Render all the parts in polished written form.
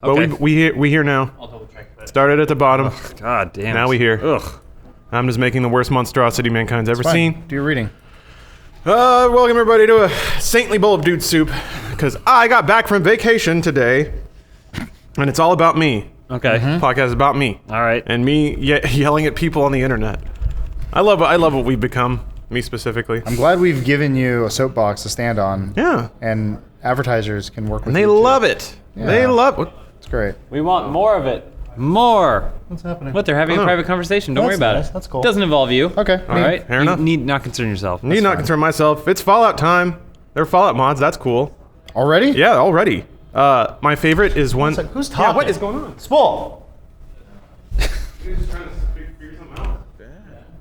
But Okay. we here now. I'll double check that. Started at the bottom. Ugh, God damn. Now we here. Ugh. I'm just making the worst monstrosity mankind's ever seen. Do your reading. Welcome everybody to a saintly bowl of dude soup, because I got back from vacation today, and it's all about me. Okay. Podcast is about me. All right. And me yelling at people on the internet. I love what we've become. Me specifically. I'm glad we've given you a soapbox to stand on. Yeah. And advertisers can work with And they you too. love it. Yeah. They love it. It's great. We want more of it. More. What's happening? What? They're having a private conversation. Don't worry That's about nice. it. That's cool. Doesn't involve you. Okay. All right. Fair you enough. need not concern yourself. Need not concern myself. It's Fallout time. They're Fallout mods. That's cool. Already? Yeah, already. My favorite is one. Who's Yeah, talking? what is going on? Spool.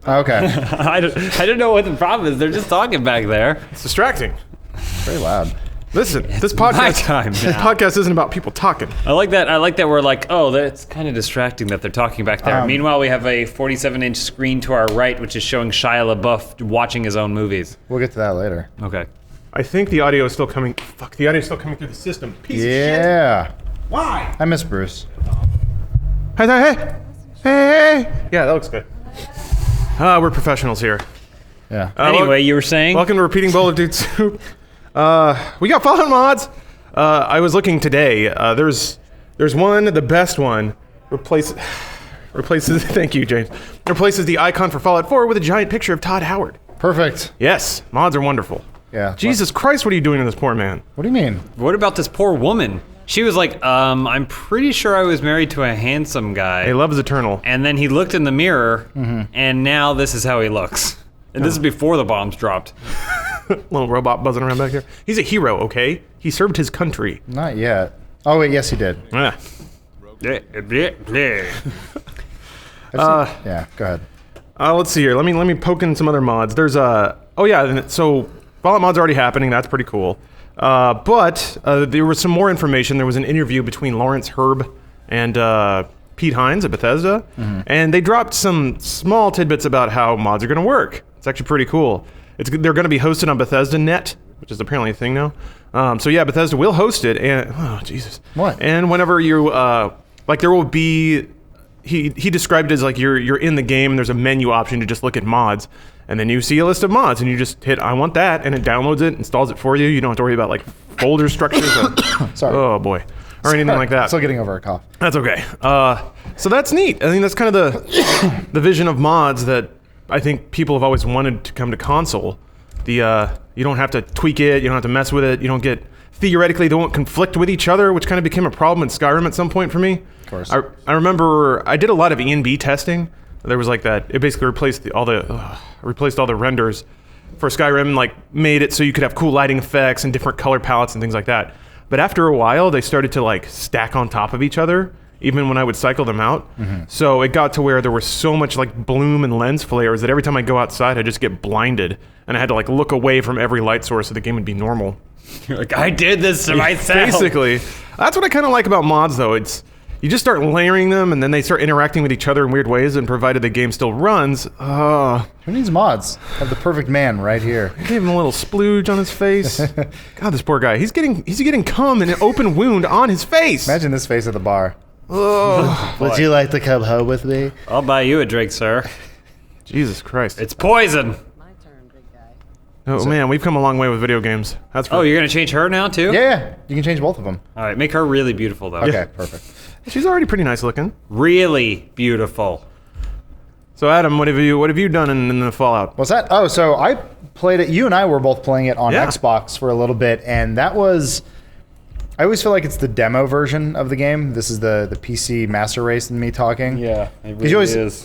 Okay. I don't know what the problem is. They're just talking back there. It's distracting. Very loud. Listen, this my podcast. time This now. podcast isn't about people talking. I like that. I like that we're like, oh, that's kind of distracting that they're talking back there. Meanwhile, we have a 47-inch screen to our right, which is showing Shia LaBeouf watching his own movies. We'll get to that later. Okay. I think the audio is still coming. Fuck, the audio is still coming through the system. Piece of shit. Yeah. Why? I miss Bruce. Hey. Yeah, that looks good. We're professionals here. Yeah. Anyway, you were saying? Welcome to Repeating Bowl of Dude Soup. We got Fallout mods. I was looking today. There's one, the best one, replaces. Thank you, James. Replaces the icon for Fallout 4 with a giant picture of Todd Howard. Perfect. Yes, mods are wonderful. Yeah. Jesus Christ, what are you doing to this poor man? What do you mean? What about this poor woman? She was like, I'm pretty sure I was married to a handsome guy. Hey, love is eternal. And then he looked in the mirror, and now this is how he looks. And this is before the bombs dropped. Little robot buzzing around back here. He's a hero, okay? He served his country. Not yet. Oh wait, yes he did. Yeah. Yeah. Go ahead. Let's see here. Let me poke in some other mods. There's so Fallout mods are already happening. That's pretty cool. But there was some more information. There was an interview between Lawrence Herb and Pete Hines at Bethesda, and they dropped some small tidbits about how mods are going to work. It's actually pretty cool. They're going to be hosted on Bethesda Net, which is apparently a thing now. So yeah, Bethesda will host it, and oh Jesus, What? And whenever you there will be. He described it as like you're in the game and there's a menu option to just look at mods, and then you see a list of mods and you just hit I want that and it downloads it, installs it for you. You don't have to worry about like folder structures. Sorry. Oh boy, or anything like that. Still getting over a cough. That's okay. So that's neat. I think that's kind of the vision of mods that I think people have always wanted to come to console. You don't have to tweak it. You don't have to mess with it. You don't get theoretically they won't conflict with each other, which kind of became a problem in Skyrim at some point for me. Of course. I remember I did a lot of E&B testing. There was like that. It basically replaced all the renders for Skyrim, like made it so you could have cool lighting effects and different color palettes and things like that. But after a while, they started to like stack on top of each other, even when I would cycle them out. So it got to where there was so much like bloom and lens flares that every time I go outside, I just get blinded, and I had to like look away from every light source so the game would be normal. You're like, I did this to myself. Basically, that's what I kind of like about mods, though. It's you just start layering them, and then they start interacting with each other in weird ways. And provided the game still runs, Who needs mods? Have the perfect man right here. gave him a little splooge on his face. God, this poor guy. He's getting cum in an open wound on his face. Imagine this face at the bar. Ugh. Would you like to come home with me? I'll buy you a drink, sir. Jesus Christ. It's poison. My turn, big guy. Oh man, we've come a long way with video games. That's Oh, you're gonna change her now too? Yeah. You can change both of them. All right, make her really beautiful though. Okay. Perfect. she's already pretty nice looking. Really beautiful. So Adam, what have you done in the Fallout? What's that? Oh, so I played it. You and I were both playing it on Yeah. Xbox for a little bit, and that was. I always feel like it's the demo version of the game. This is the PC master race and me talking. Yeah, it Because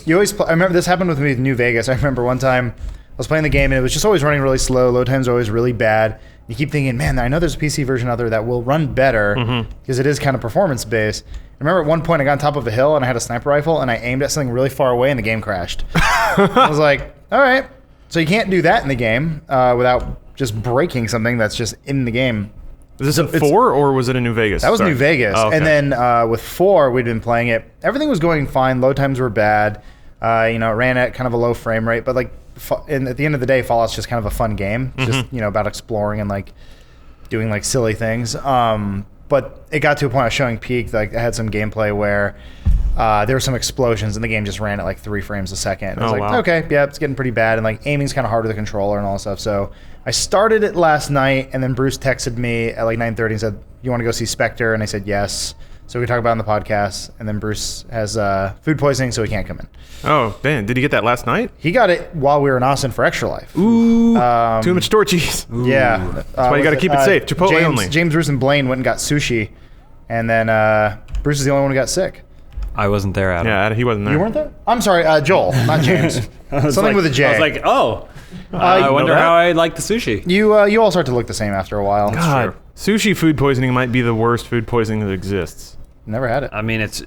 you always I remember this happened with me with New Vegas. I remember one time I was playing the game and it was just always running really slow. Load times are always really bad. You keep thinking, man, I know there's a PC version out there that will run better because it is kind of performance based. I remember at one point I got on top of a hill and I had a sniper rifle and I aimed at something really far away and the game crashed. I was like, all right. So you can't do that in the game without just breaking something that's just in the game. Is this in 4 or was it in New Vegas? That was Sorry. New Vegas. Oh, okay. And then with 4, we'd been playing it. Everything was going fine. Load times were bad. It ran at kind of a low frame rate. But and at the end of the day, Fallout's just kind of a fun game. Just, about exploring and like doing like silly things. But but it got to a point I was showing Peak, like I had some gameplay where there were some explosions and the game just ran at like 3 frames a second. And I was like, okay, yeah, it's getting pretty bad. And like aiming's kind of hard with the controller and all that stuff. So I started it last night, and then Bruce texted me at like 9:30 and said, you want to go see Spectre? And I said, yes. So we talk about it on the podcast, and then Bruce has food poisoning, so he can't come in. Oh, man. Did he get that last night? He got it while we were in Austin for Extra Life. Ooh, too much store cheese. Yeah. That's why you got to keep it safe. Chipotle only. James, Bruce, and Blaine went and got sushi, and then Bruce is the only one who got sick. I wasn't there, Adam. Yeah, he wasn't there. You weren't there? I'm sorry, Joel, not James. Something with a J. I was like, oh. I wonder how I like the sushi. You all start to look the same after a while. God, sushi food poisoning might be the worst food poisoning that exists. Never had it. I mean, it's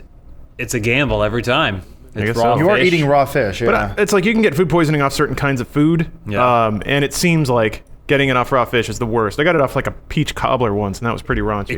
a gamble every time. guess It's raw so. You are fish. eating raw fish, yeah. But it's like you can get food poisoning off certain kinds of food. Yeah. And it seems like getting it off raw fish is the worst. I got it off like a peach cobbler once, and that was pretty raunchy.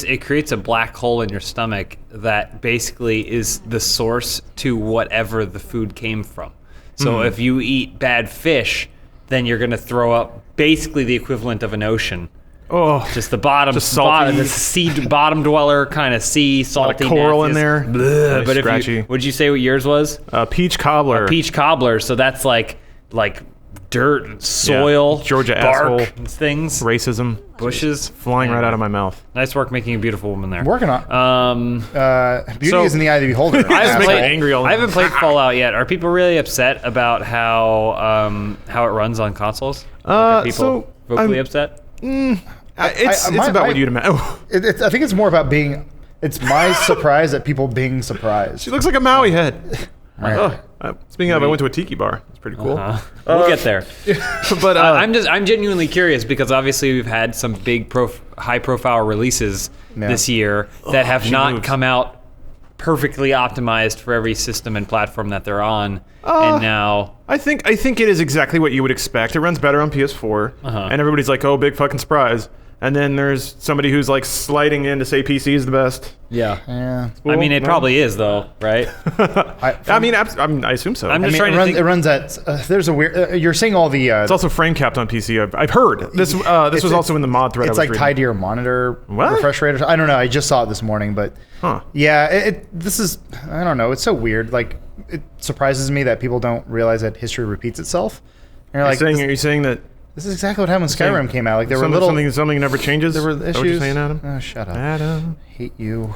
It creates a black hole in your stomach that basically is the source to whatever the food came from. So if you eat bad fish, then you're going to throw up basically the equivalent of an ocean. Oh, Just the bottom, Just salty. the sea bottom dweller kind of sea salty. a lot of coral in nastiness. there. Bleh. But if Scratchy. would you say what yours was? Peach cobbler. Peach cobbler. So that's like dirt, and soil, Georgia bark, asshole. and things, Racism bushes flying right out of my mouth. Nice work making a beautiful woman there. Working on beauty so- is in the eye of the beholder. I haven't, Make played, me angry all the I haven't played Fallout yet. Are people really upset about how it runs on consoles? Are people so, vocally I'm- upset? It's about what you'd imagine. Oh, I think it's more about being. It's my surprise at people being surprised. she looks like a Maui head. Speaking of, I went to a tiki bar. It's pretty cool. We'll get there. But I'm genuinely curious because obviously we've had some big high profile releases this year that have not moves. come out perfectly optimized for every system and platform that they're on, and now I think it is exactly what you would expect. It runs better on PS4, and everybody's like, "Oh, big fucking surprise!" And then there's somebody who's like sliding in to say PC is the best. Yeah. I mean it probably is though, right? I assume so. I'm I just mean, trying to think. it runs at. There's a weird. You're seeing all the. it's also frame capped on PC. I've heard this. This was also in the mod thread. It's I was like reading. tied to your monitor What? refresh rate. I don't know. I just saw it this morning, but yeah, this is. I don't know. It's so weird. Like it surprises me that people don't realize that history repeats itself. And you're like, Are you saying that this is exactly what happened when Skyrim came out. Like there were something never changes? There were Is that issues. what you're saying, Adam? Oh, shut up. Adam. Hate you.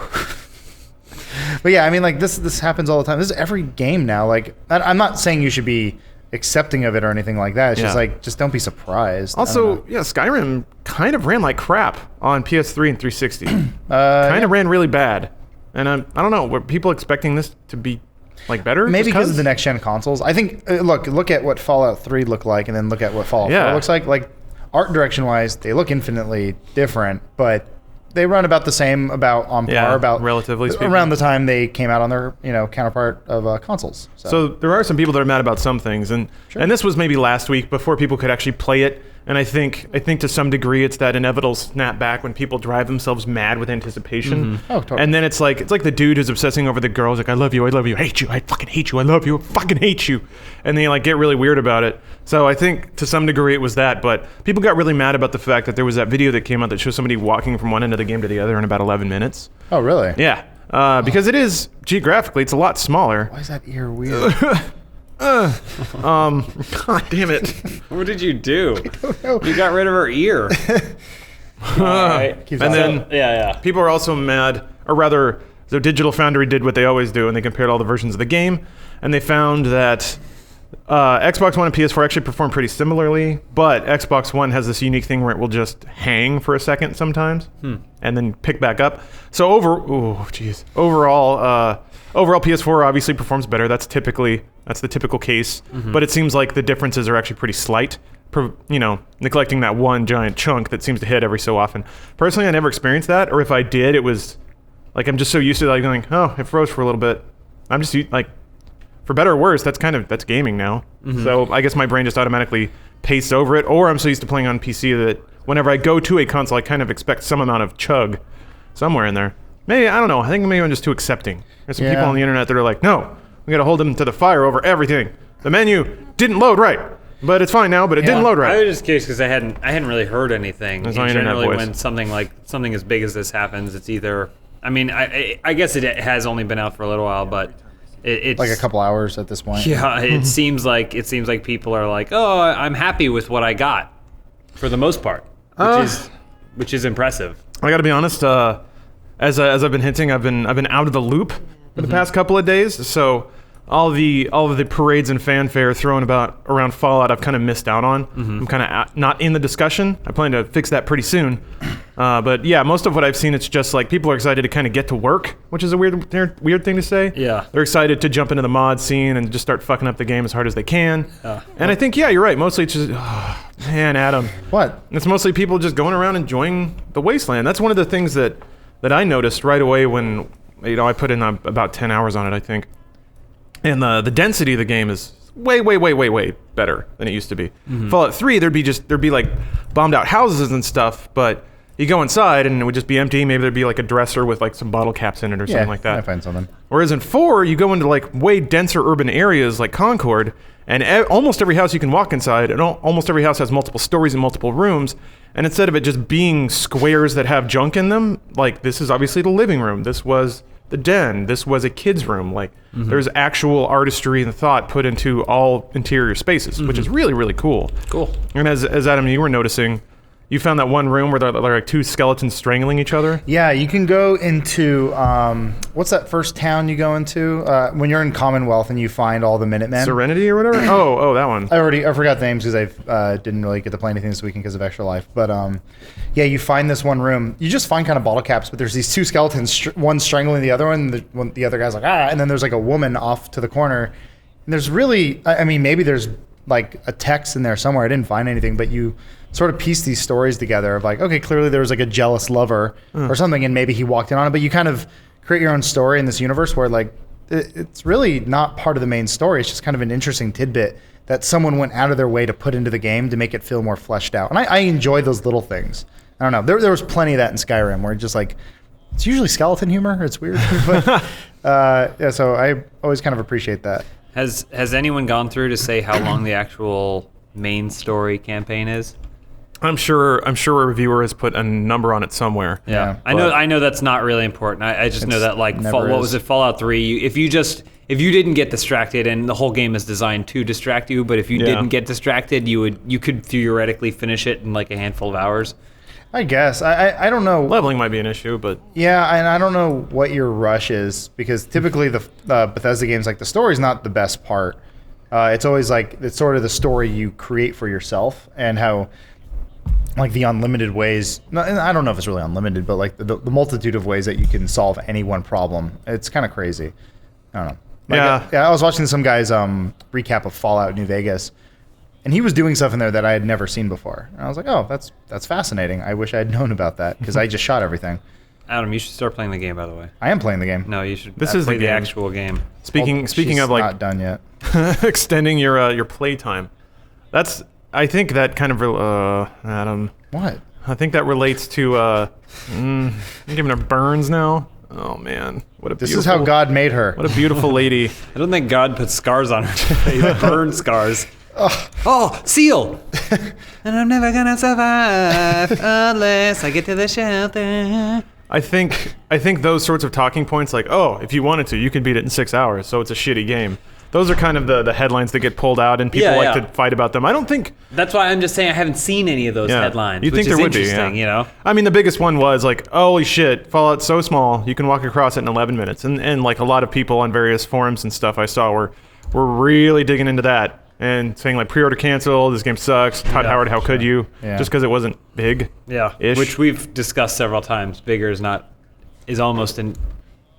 But yeah, I mean, like this happens all the time. This is every game now. Like I'm not saying you should be accepting of it or anything like that. It's just like just don't be surprised. I don't Also, know. yeah, Skyrim kind of ran like crap on PS3 and 360. Kind of ran really bad, and I don't know. Were people expecting this to be like better? Maybe just because of the next gen consoles. I think look at what Fallout 3 looked like, and then look at what Fallout 4 looks like. Like art direction wise, they look infinitely different, but they run about the same, on par, about relatively speaking. around the time they came out on their counterpart of consoles. So there are some people that are mad about some things, and this was maybe last week before people could actually play it. And I think to some degree it's that inevitable snapback when people drive themselves mad with anticipation. Oh, totally. And then it's like the dude who's obsessing over the girls, like I love you, hate you, I fucking hate you, I love you, fucking hate you, and they like get really weird about it. So I think to some degree it was that, but people got really mad about the fact that there was that video that came out that shows somebody walking from one end of the game to the other in about 11 minutes. Oh, really? Yeah, because it is geographically it's a lot smaller. Why is that ear weird? God damn it. What did you do? You got rid of her ear. Keeps And on. then people are also mad, or rather, the Digital Foundry did what they always do, and they compared all the versions of the game, and they found that Xbox One and PS4 actually perform pretty similarly, but Xbox One has this unique thing where it will just hang for a second sometimes, and then pick back up. So overall, PS4 obviously performs better. That's the typical case, but it seems like the differences are actually pretty slight. Neglecting that one giant chunk that seems to hit every so often. Personally, I never experienced that, or if I did, it was like I'm just so used to like going, oh, it froze for a little bit. I'm just like, for better or worse, that's gaming now. So I guess my brain just automatically paced over it, or I'm so used to playing on PC that whenever I go to a console, I kind of expect some amount of chug somewhere in there. Maybe, I don't know. I think maybe I'm just too accepting. There's some people on the internet that are like, no, we got to hold them to the fire over everything. The menu didn't load right. But it's fine now. But it didn't load right. I was just curious because I hadn't really heard anything. There's And no internet generally, voice. when something as big as this happens, it's either. I mean, I guess it has only been out for a little while, but it's Like a couple hours at this point. Yeah, it seems like people are like, oh, I'm happy with what I got, for the most part, which is impressive. I got to be honest. As I've been hinting, I've been out of the loop for the past couple of days. So all of the parades and fanfare thrown around Fallout, I've kind of missed out on. I'm kind of not in the discussion. I plan to fix that pretty soon. But yeah, most of what I've seen, it's just like people are excited to kind of get to work, which is a weird thing to say. Yeah. They're excited to jump into the mod scene and just start fucking up the game as hard as they can. And I think, yeah, you're right. Mostly it's just, man, Adam. What? It's mostly people just going around enjoying the Wasteland. That's one of the things that I noticed right away when, I put in about 10 hours on it, I think. And the density of the game is way better than it used to be. Fallout 3, there'd be like bombed out houses and stuff, but you go inside and it would just be empty. Maybe there'd be like a dresser with like some bottle caps in it or something like that. I find something. Whereas in 4, you go into like way denser urban areas like Concord, and almost every house you can walk inside, and almost every house has multiple stories and multiple rooms. And instead of it just being squares that have junk in them, like this is obviously the living room. This was the den. This was a kid's room. Like there's actual artistry and thought put into all interior spaces, which is really, really cool. Cool. And as Adam, you were noticing, you found that one room where there are like two skeletons strangling each other. Yeah, you can go into what's that first town you go into when you're in Commonwealth and you find all the Minutemen. Serenity or whatever. Oh, that one. I forgot the names because I didn't really get to play anything this weekend because of Extra Life. But yeah, you find this one room. You just find kind of bottle caps, but there's these two skeletons, one strangling the other one. The other guy's like and then there's like a woman off to the corner. And there's really, I mean, maybe there's like a text in there somewhere. I didn't find anything, but you sort of piece these stories together of like, okay, clearly there was like a jealous lover or something, and maybe he walked in on it. But you kind of create your own story in this universe where like it's really not part of the main story. It's just kind of an interesting tidbit that someone went out of their way to put into the game to make it feel more fleshed out. And I enjoy those little things. I don't know. There was plenty of that in Skyrim where just like, it's usually skeleton humor. It's weird. But yeah, so I always kind of appreciate that. Has anyone gone through to say how long the actual main story campaign is? I'm sure a reviewer has put a number on it somewhere. Yeah. I know that's not really important. I just know that like what was it, Fallout 3? If you didn't get distracted, and the whole game is designed to distract you, but if you didn't get distracted, you could theoretically finish it in like a handful of hours. I guess. I don't know. Leveling might be an issue, but yeah, and I don't know what your rush is, because typically the Bethesda games, like the story's not the best part. It's always like it's sort of the story you create for yourself, and how like the unlimited ways. I don't know if it's really unlimited, but like the multitude of ways that you can solve any one problem. It's kind of crazy. I don't know. Like, I was watching some guy's recap of Fallout New Vegas, and he was doing stuff in there that I had never seen before. And I was like, oh, that's fascinating. I wish I had known about that, because I just shot everything. Adam, you should start playing the game, by the way. I am playing the game. No, you should This is play the the game. actual game. Speaking of like not done yet. extending your playtime, I think that kind of Adam. What? I think that relates to I'm giving her burns now. Oh man, what a This beautiful, is how God made her. What a beautiful lady. I don't think God put scars on her face. Burn scars. Oh, seal! And I'm never gonna survive unless I get to the shelter. I think those sorts of talking points, like, oh, if you wanted to, you could beat it in 6 hours, so it's a shitty game. Those are kind of the headlines that get pulled out, and people to fight about them. I don't think... That's why I'm just saying I haven't seen any of those headlines. You'd think which there is would be, interesting, you know? I mean, the biggest one was like, holy shit, Fallout's so small, you can walk across it in 11 minutes. And like a lot of people on various forums and stuff I saw were really digging into that and saying like, pre-order canceled, this game sucks, Todd Howard, how could you? Yeah. Just because it wasn't big. Yeah, Ish. which we've discussed several times. Bigger is almost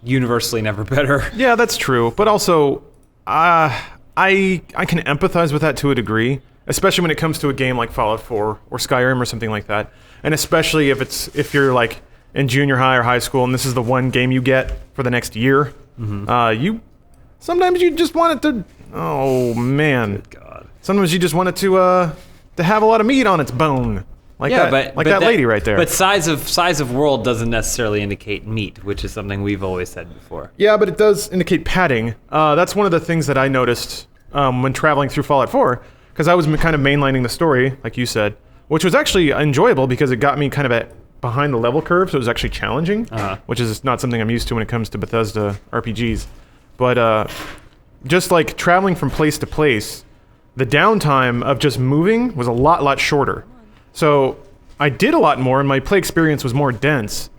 universally never better. Yeah, that's true. But also, I can empathize with that to a degree, especially when it comes to a game like Fallout 4 or Skyrim or something like that. And especially if you're like in junior high or high school and this is the one game you get for the next year. Sometimes you just want it to... Oh, man. Good God. Sometimes you just want it to have a lot of meat on its bone. Like that lady right there. But size of world doesn't necessarily indicate meat, which is something we've always said before. Yeah, but it does indicate padding. That's one of the things that I noticed when traveling through Fallout 4, because I was kind of mainlining the story, like you said, which was actually enjoyable because it got me kind of behind the level curve, so it was actually challenging, which is not something I'm used to when it comes to Bethesda RPGs. But just like traveling from place to place, the downtime of just moving was a lot shorter. So I did a lot more, and my play experience was more dense.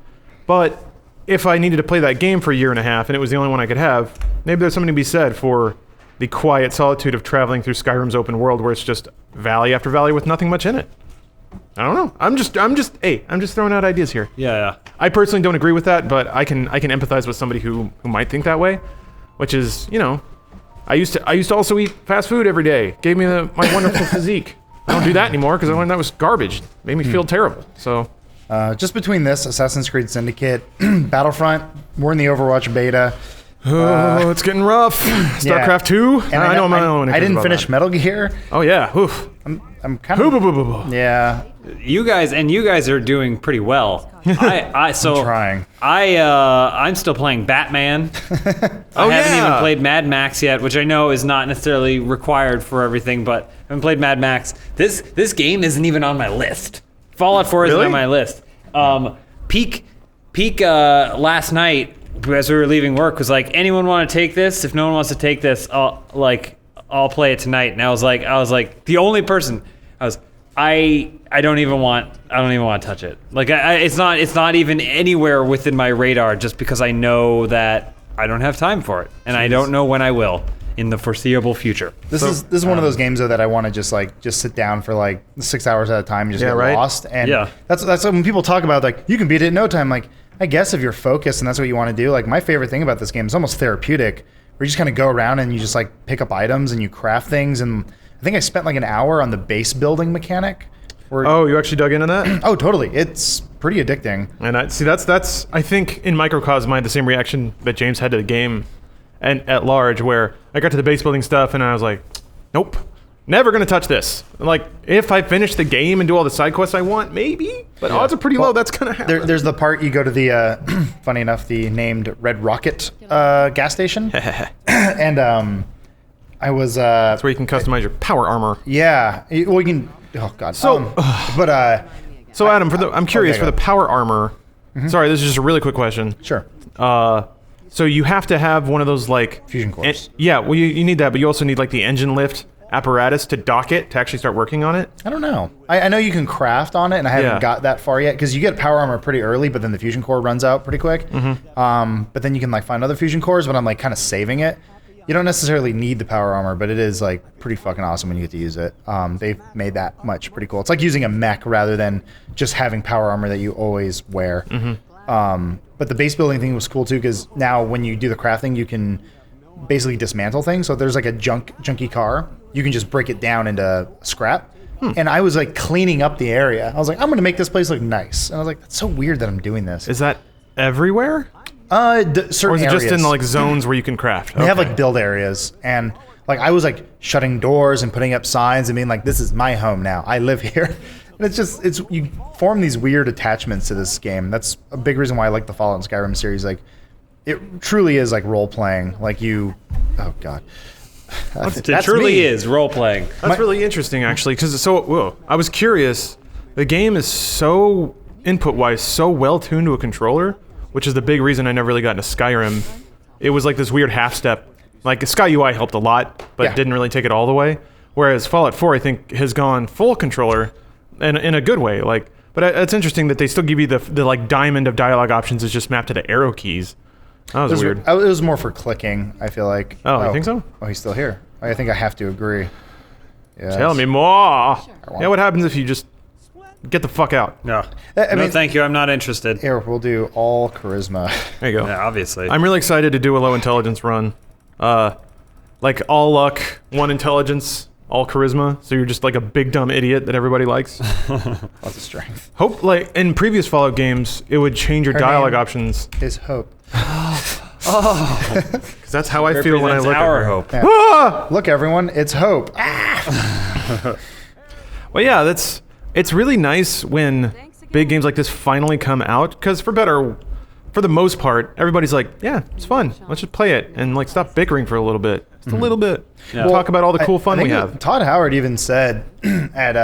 But if I needed to play that game for a year and a half, and it was the only one I could have, maybe there's something to be said for the quiet solitude of traveling through Skyrim's open world, where it's just valley after valley with nothing much in it. I don't know. I'm just throwing out ideas here. Yeah. I personally don't agree with that, but I can empathize with somebody who might think that way, which is, I used to also eat fast food every day. Gave me my wonderful physique. I don't do that anymore because I learned that was garbage. Made me feel terrible. So, just between this, Assassin's Creed Syndicate, Battlefront, we're in the Overwatch beta. It's getting rough. StarCraft 2. And I didn't finish Metal Gear. Oh yeah. Oof. I'm kind of. Yeah. You guys are doing pretty well. I'm trying. I'm still playing Batman. I haven't even played Mad Max yet, which I know is not necessarily required for everything, but I haven't played Mad Max. This game isn't even on my list. Fallout 4 isn't on my list. Peak last night as we were leaving work was like, anyone want to take this? If no one wants to take this, I'll play it tonight. And I was like the only person. I don't even want to touch it. Like it's not even anywhere within my radar, just because I know that I don't have time for it, and I don't know when I will in the foreseeable future. This is one of those games though that I want to just sit down for like 6 hours at a time and just get lost. And that's when people talk about like you can beat it in no time. Like I guess if you're focused and that's what you want to do. Like my favorite thing about this game is almost therapeutic, where you just kind of go around and you just like pick up items and you craft things. And I think I spent like an hour on the base building mechanic. You actually dug into that? Oh, totally. It's pretty addicting. And that's I think in microcosm I had the same reaction that James had to the game and at large, where I got to the base building stuff and I was like, nope, never gonna touch this. Like if I finish the game and do all the side quests I want, maybe, but odds are pretty low that's gonna happen. There's the part you go to the funny enough, the named Red Rocket gas station. And I was that's where you can customize your power armor. Yeah. Well, you can. Oh God. So, so Adam, I'm curious for the power armor. Sorry, this is just a really quick question. Sure. So you have to have one of those like fusion cores. Yeah. Well, you need that, but you also need like the engine lift apparatus to dock it to actually start working on it. I don't know. I know you can craft on it, and I haven't got that far yet because you get power armor pretty early, but then the fusion core runs out pretty quick. But then you can like find other fusion cores, but I'm like kind of saving it. You don't necessarily need the power armor, but it is like pretty fucking awesome when you get to use it. They've made that much pretty cool. It's like using a mech rather than just having power armor that you always wear. But the base building thing was cool too, because now when you do the crafting, you can basically dismantle things. So if there's like a junky car, you can just break it down into scrap. And I was like cleaning up the area. I was like, I'm gonna make this place look nice. And I was like, that's so weird that I'm doing this. Is that everywhere? Certain or is it areas. just in like zones where you can craft? They have like build areas, and like I was like shutting doors and putting up signs and being like, this is my home now. I live here. And it's you form these weird attachments to this game. That's a big reason why I like the Fallout and Skyrim series. Like it truly is like role playing. Like oh God. It truly is role playing. That's really interesting actually, because I was curious. The game is so input wise so well tuned to a controller, which is the big reason I never really got into Skyrim. It was like this weird half step. Like Sky UI helped a lot, but didn't really take it all the way. Whereas Fallout 4, I think, has gone full controller, and in a good way. Like, but it's interesting that they still give you the like diamond of dialogue options is just mapped to the arrow keys. That was weird. It was more for clicking, I feel like. Oh, you think so? Oh, he's still here. I think I have to agree. Yes. Tell me more. Yeah, what happens if you just get the fuck out? No. I mean, thank you. I'm not interested. Here, we'll do all charisma. There you go. Yeah, obviously. I'm really excited to do a low intelligence run. Like all luck, 1 intelligence, all charisma. So you're just like a big dumb idiot that everybody likes. Lots of strength. Hope, like in previous Fallout games, it would change your dialogue options. Is hope. Because that's how I feel when I look at her. Hope. Yeah. Ah! Look, everyone, it's hope. Well, yeah, it's really nice when big games like this finally come out, because for better for the most part, everybody's like, yeah, it's fun. Let's just play it and like stop bickering for a little bit. Just a little bit. Yeah. Talk about all the cool fun I we think have. Todd Howard even said at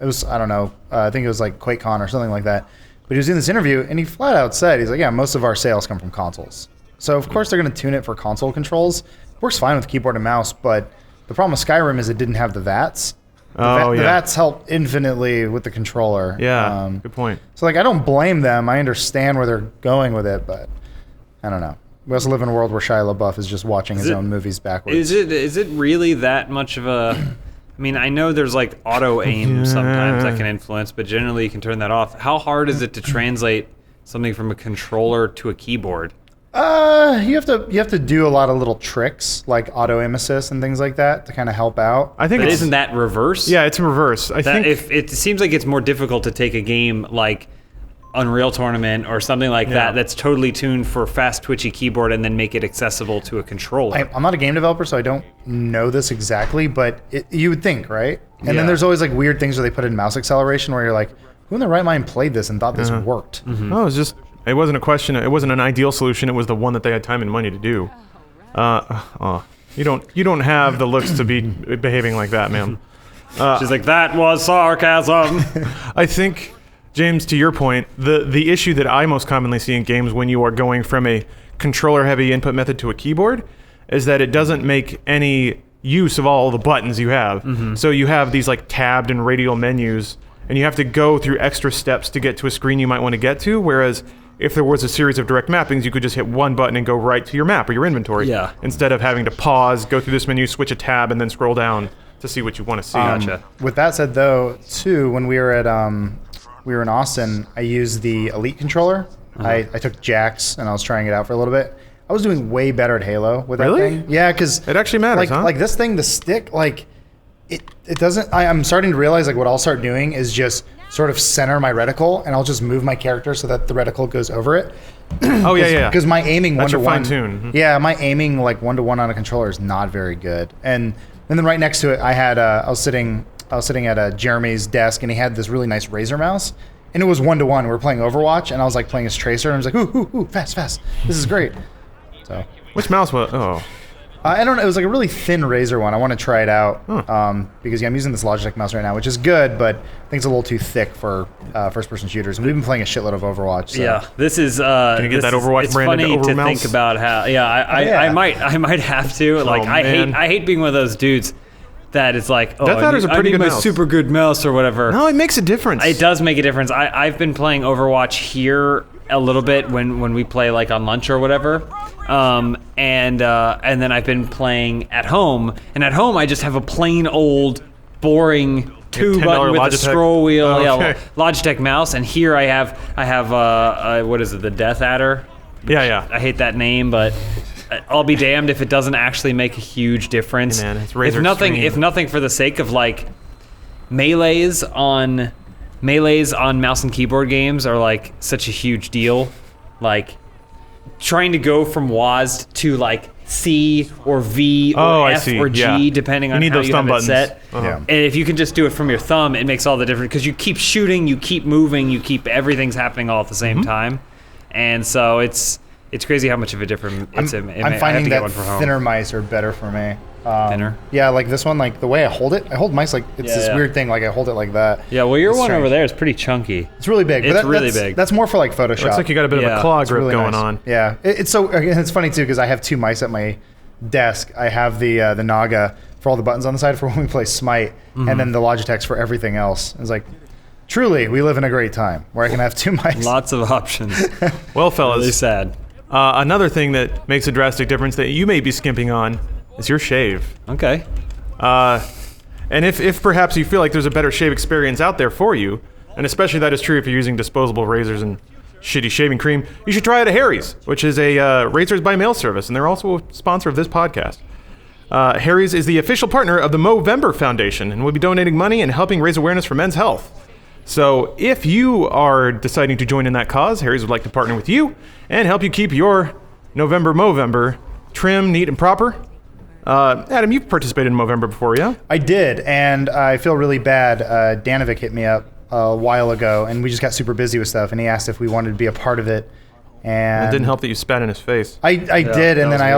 it was I don't know I think it was like QuakeCon or something like that. But he was in this interview and he flat out said he's like, yeah, most of our sales come from consoles. So of course they're going to tune it for console controls. It works fine with keyboard and mouse, but the problem with Skyrim is it didn't have the VATs. The VATs help infinitely with the controller. Yeah, good point. So like I don't blame them. I understand where they're going with it, but I don't know. We also live in a world where Shia LaBeouf is just watching his own movies backwards. Is it really that much of a? I mean, I know there's like auto aim sometimes that can influence, but generally you can turn that off. How hard is it to translate something from a controller to a keyboard? You have to do a lot of little tricks like auto aim assist and things like that to kind of help out. I think But isn't that reverse? Yeah, it's in reverse. I think If it seems like it's more difficult to take a game like Unreal Tournament or something like that that's totally tuned for fast twitchy keyboard and then make it accessible to a controller. I'm not a game developer, so I don't know this exactly, but you would think, right? And then there's always like weird things where they put in mouse acceleration where you're like, who in their right mind played this and thought this worked? No, it was just. It wasn't a question. It wasn't an ideal solution. It was the one that they had time and money to do. You don't have the looks to be behaving like that, ma'am. She's like, that was sarcasm. I think, James, to your point, the issue that I most commonly see in games when you are going from a controller-heavy input method to a keyboard is that it doesn't make any use of all the buttons you have. So you have these like tabbed and radial menus, and you have to go through extra steps to get to a screen you might want to get to, whereas if there was a series of direct mappings, you could just hit one button and go right to your map or your inventory. Yeah. Instead of having to pause, go through this menu, switch a tab, and then scroll down to see what you want to see. With that said, though, too, when we were in Austin, I used the Elite controller. I took Jax and I was trying it out for a little bit. I was doing way better at Halo with that thing. Yeah, because it actually matters, like this thing, the stick, like it doesn't. I'm starting to realize like what I'll start doing is just sort of center my reticle, and I'll just move my character so that the reticle goes over it. Oh yeah. Because my aiming That's your 1-to-1. fine tune. Yeah, my aiming like 1-to-1 on a controller is not very good. And then right next to it, I had I was sitting at Jeremy's desk, and he had this really nice Razer mouse, and it was 1-to-1. We were playing Overwatch, and I was like playing as Tracer, and I was like, ooh, fast, this is great. So Which mouse was? Oh. I don't know. It was like a really thin Razer one. I want to try it out because I'm using this Logitech mouse right now, which is good, but I think it's a little too thick for first-person shooters. And we've been playing a shitload of Overwatch. So. Yeah, this is. Can you get that Overwatch it's branded funny over to mouse? think about how. Yeah, I might have to. Like, man. I hate being one of those dudes that it's like, oh, Death Adder's a I pretty need good my mouse. super good mouse or whatever. No, it makes a difference. It does make a difference. I've been playing Overwatch here a little bit when we play like on lunch or whatever, and then I've been playing at home. And at home, I just have a plain old, boring two button with Logitech. a scroll wheel, Okay. Logitech mouse. And here I have what is it, the Death Adder? Yeah. I hate that name, but I'll be damned if it doesn't actually make a huge difference. Hey man, it's Razer if nothing for the sake of like melees on mouse and keyboard games are like such a huge deal. Like trying to go from WASD to like C or V or F or G, depending on how you have it set. And if you can just do it from your thumb, it makes all the difference because you keep shooting, you keep moving, you keep everything's happening all at the same time. And so it's crazy how much of a difference I'm finding that thinner mice are better for me. Thinner? Yeah, like this one, like the way I hold mice like it's this weird thing, like I hold it like that. Yeah, well, your It's one strange. over there is pretty chunky. It's really big. It's but really big. That's more for like Photoshop. Looks like you got a bit of a claw grip really going nice. on. Yeah, it's so again, it's funny too because I have two mice at my desk. I have the Naga for all the buttons on the side for when we play Smite, and then the Logitechs for everything else. It's like, truly, we live in a great time where I can have two mice. Lots of options. Well, fellas, Really sad. another thing that makes a drastic difference that you may be skimping on is your shave. Okay. And if perhaps you feel like there's a better shave experience out there for you, and especially that is true if you're using disposable razors and shitty shaving cream, you should try it at Harry's, which is a razors by mail service, and they're also a sponsor of this podcast. Harry's is the official partner of the Movember Foundation and will be donating money and helping raise awareness for men's health. So if you are deciding to join in that cause, Harry's would like to partner with you and help you keep your Movember trim, neat, and proper. Adam, you've participated in Movember before, yeah? I did, and I feel really bad. Danovic hit me up a while ago, and we just got super busy with stuff, and he asked if we wanted to be a part of it. And It didn't help that you spat in his face. I did, and that then was I weird.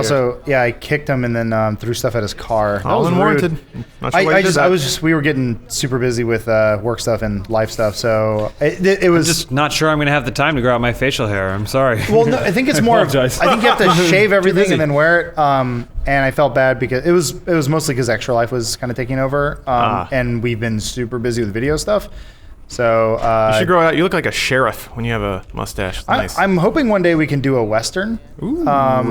also I kicked him and then threw stuff at his car. That All was unwarranted. rude. Not sure why you did that. We were getting super busy with work stuff and life stuff, so it was Just not sure I'm gonna have the time to grow out my facial hair. I'm sorry. Well, no, I think it's more. I apologize. think you have to shave everything busy. and then wear it. And I felt bad because it was mostly because Extra Life was kind of taking over, and we've been super busy with video stuff. So You should grow out. You look like a sheriff when you have a mustache. It's nice. I'm hoping one day we can do a Western,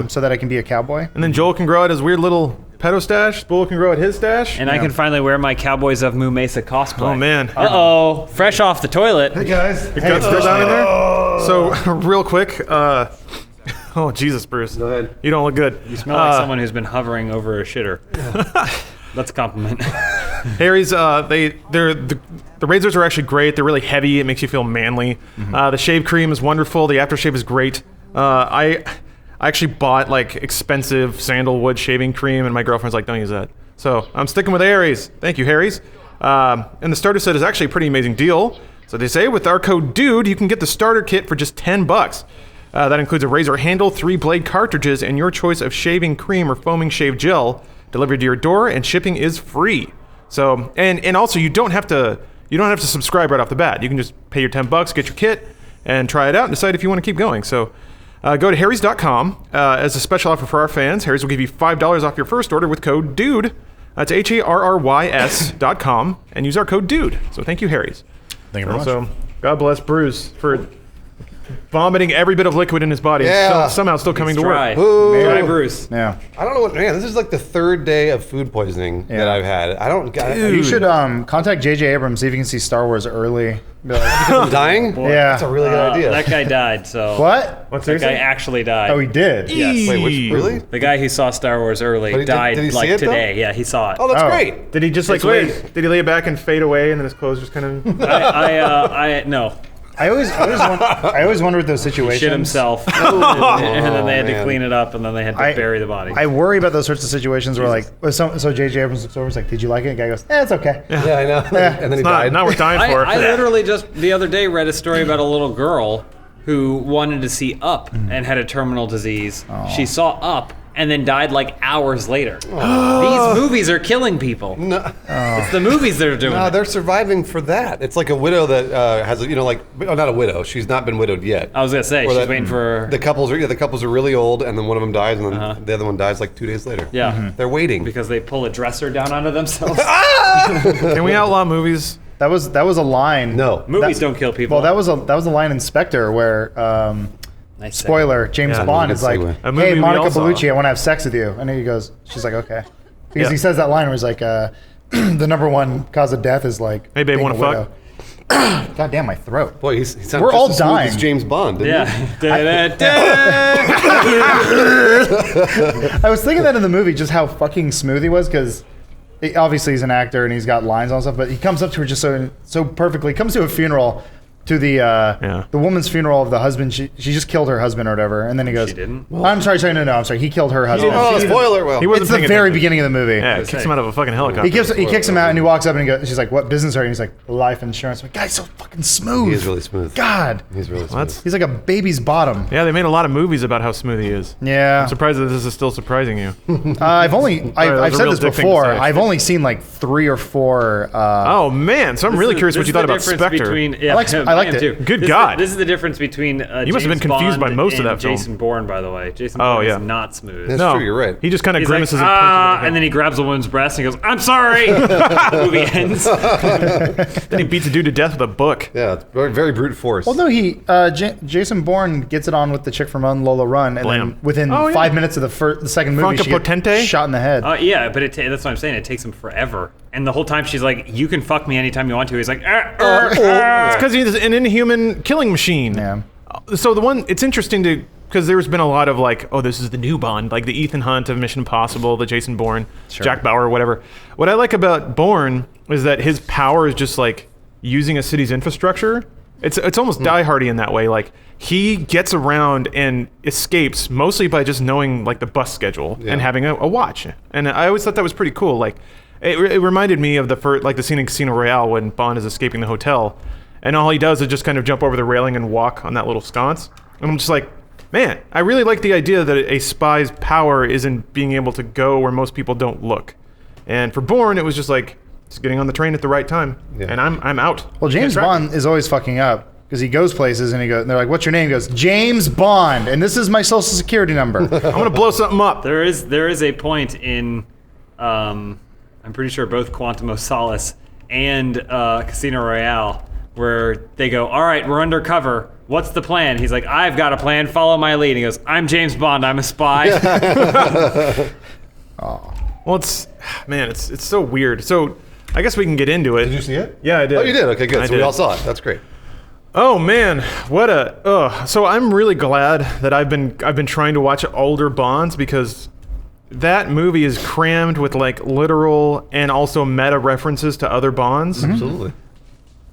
so that I can be a cowboy. And then Joel can grow out his weird little pedo stash. Spool can grow out his stash. And I can finally wear my Cowboys of Moo Mesa cosplay. Oh, man. Uh-oh. Fresh off the toilet. Guys, Your gut's still down in there? So, real quick. Oh, Jesus, Bruce. Go ahead. You don't look good. You smell like someone who's been hovering over a shitter. That's a compliment. Harry's, the razors are actually great. They're really heavy. It makes you feel manly. The shave cream is wonderful. The aftershave is great. I actually bought like expensive sandalwood shaving cream, and my girlfriend's like, "Don't use that." So I'm sticking with Harry's. Thank you, Harry's. And the starter set is actually a pretty amazing deal. So they say with our code DUDE, you can get the starter kit for just $10. That includes a razor handle, 3 blade cartridges, and your choice of shaving cream or foaming shave gel delivered to your door, and shipping is free. So, and also you don't have to subscribe right off the bat. You can just pay your $10, get your kit, and try it out and decide if you want to keep going. So, go to harrys.com. As a special offer for our fans, Harry's will give you $5 off your first order with code DUDE. That's HARRYS.com, and use our code DUDE. So thank you, Harry's. Thank you very much. So, God bless Bruce for vomiting every bit of liquid in his body. Yeah. Somehow still coming to Dry. work. Ooh. Dry Bruce. Yeah. I don't know what, man, this is like the 3rd day of food poisoning that I've had. I don't, You should contact J.J. Abrams, see if you can see Star Wars early. Be like, I'm dying? Yeah. That's a really good idea. That guy died, so... what? What's That guy actually died. Oh, he did. Yes. Wait, which, really? The guy who saw Star Wars early But he died did he see like it, though? today. Yeah, he saw it. Oh, that's Oh. great. Did he just like It's lay? weird. Did he lay it back and fade away, and then his clothes just kind of? No. I always wonder with those situations. Shit himself. and then they had to man. clean it up, and then they had to bury the body. I worry about those sorts of situations where like, so J.J. Abrams looks over, is like, did you like it? The guy goes, it's okay. Yeah, I know. And then he died. Not worth dying for. I literally just the other day read a story about a little girl who wanted to see Up and had a terminal disease. She saw Up and then died like hours later. These movies are killing people. No, It's the movies that are doing no, it. they're surviving for that. It's like a widow that has, not a widow. She's not been widowed yet. I was gonna say Or she's that- waiting for The couples are really old, and then one of them dies, and then the other one dies like 2 days later. yeah They're waiting. because they pull a dresser down onto themselves. Can we outlaw movies? That was a line. No. Movies don't kill people. Well, that was a line in Spectre where Nice spoiler, James Yeah, Bond good is like, segue. A movie hey, we Monica all saw. Bellucci, I want to have sex with you. And then he goes, she's like, okay. Because Yeah. he says that line where he's like, the number one cause of death is like, Hey, babe, being wanna a fuck? widow. God damn, my throat. Boy, he sounds We're just all as smooth dying. as James Bond, didn't he? Yeah. I was thinking that in the movie, just how fucking smooth he was, because obviously he's an actor and he's got lines and stuff, but he comes up to her just so perfectly. He comes to a funeral, to the woman's funeral of the husband. She just killed her husband or whatever, and then he goes, She didn't? I'm sorry, I'm sorry. He killed her husband. Oh, spoiler. Well, He wasn't It's the paying very attention. beginning of the movie. Yeah, it kicks him out of a fucking helicopter. He kicks him out and he walks up and he goes, she's like, what business are you? And he's like, life insurance. I'm like, guy's so fucking smooth. he is really smooth. God. He's really smooth. That's- He's like a baby's bottom. Yeah, they made a lot of movies about how smooth he is. Yeah. I'm surprised that this is still surprising you. I've that was I've a said real this dick thing to before. say. I've only seen like 3 or 4. Oh man, so I'm really curious what you thought about Spectre. I liked it. Too. Good This God. This is the difference between You must have been confused by most of that film. Jason Bourne, by the way. Jason Oh, Bourne yeah. is not smooth. That's No, true, you're right. He just kind of He's grimaces like, and punches. and then he grabs a woman's breast and he goes, "I'm sorry." Movie ends. Then he beats a dude to death with a book. Yeah, it's very, very brute force. Well, no, Jason Bourne gets it on with the chick from Run Lola Run, and Blam. then within Oh, yeah. 5 minutes of the second movie, Franca she gets Potente? shot in the head. Yeah, but that's what I'm saying. It takes him forever. And the whole time she's like, "You can fuck me anytime you want to." He's like, It's because he's an inhuman killing machine. Yeah. So it's interesting because there's been a lot of like, oh, this is the new Bond, like the Ethan Hunt of Mission Impossible, the Jason Bourne, Jack Bauer, whatever. What I like about Bourne is that his power is just like using a city's infrastructure. It's almost Die Hardy in that way. Like he gets around and escapes mostly by just knowing like the bus schedule and having a watch. And I always thought that was pretty cool. Like it reminded me of the scene in Casino Royale when Bond is escaping the hotel. And all he does is just kind of jump over the railing and walk on that little sconce. And I'm just like, man, I really like the idea that a spy's power is in being able to go where most people don't look. And for Bourne, it was just like, just getting on the train at the right time. Yeah. And I'm out. Well, James Bond is always fucking up because he goes places and they're like, "What's your name?" He goes, "James Bond," and this is my social security number. I'm gonna blow something up. There is a point in, I'm pretty sure both Quantum of Solace and Casino Royale where they go, "All right, we're undercover. What's the plan?" He's like, "I've got a plan. Follow my lead." And he goes, "I'm James Bond. I'm a spy." Well, it's so weird. So I guess we can get into it. Did you see it? Yeah, I did. Oh, you did? Okay, good. I So we did. all saw it. That's great. Oh man, what a so I'm really glad that I've been trying to watch older Bonds because that movie is crammed with like literal and also meta references to other Bonds. Absolutely.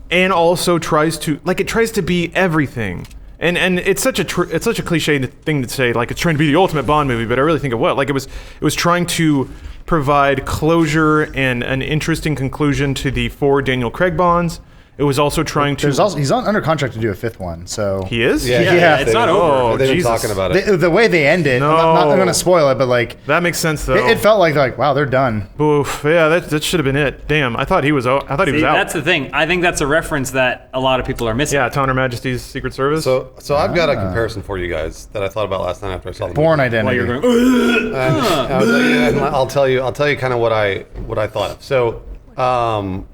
And also tries to be everything. And it's such a cliche thing to say, like it's trying to be the ultimate Bond movie, but I really think it was. Like it was trying to provide closure and an interesting conclusion to the 4 Daniel Craig Bonds. It was also trying to. He's under contract to do a 5th one, so He is? Yeah, it's not over. Oh, They've been Jesus. talking about it. the way they end it. No. I'm not going to spoil it, but like That makes sense though. it felt like wow, they're done. Oof, yeah, that should have been it. Damn, I thought he was out. See, out. that's the thing. I think that's a reference that a lot of people are missing. Yeah, to Honor Majesty's Secret Service. So I've got a comparison for you guys that I thought about last night after I saw the Bourne movie. Identity. While you're going, And I'll tell you kind of what I thought of. So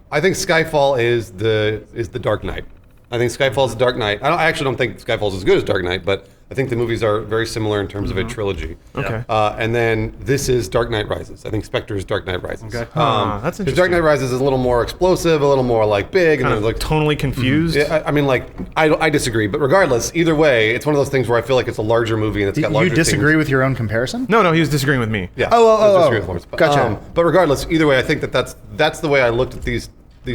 I think Skyfall is the Dark Knight. I think Skyfall is the Dark Knight. I actually don't think Skyfall is as good as Dark Knight, but I think the movies are very similar in terms of a trilogy. Okay. And then this is Dark Knight Rises. I think Spectre is Dark Knight Rises. Okay. That's Because interesting. Dark Knight Rises is a little more explosive, a little more like big, and kind there's of like tonally confused. Yeah, I mean, like, I disagree, but regardless, either way, it's one of those things where I feel like it's a larger movie and it's got larger You disagree themes. with your own comparison? No, he was disagreeing with me. Yeah. Oh, I disagree with Lawrence. But, gotcha. But regardless, either way, I think that's the way I looked at these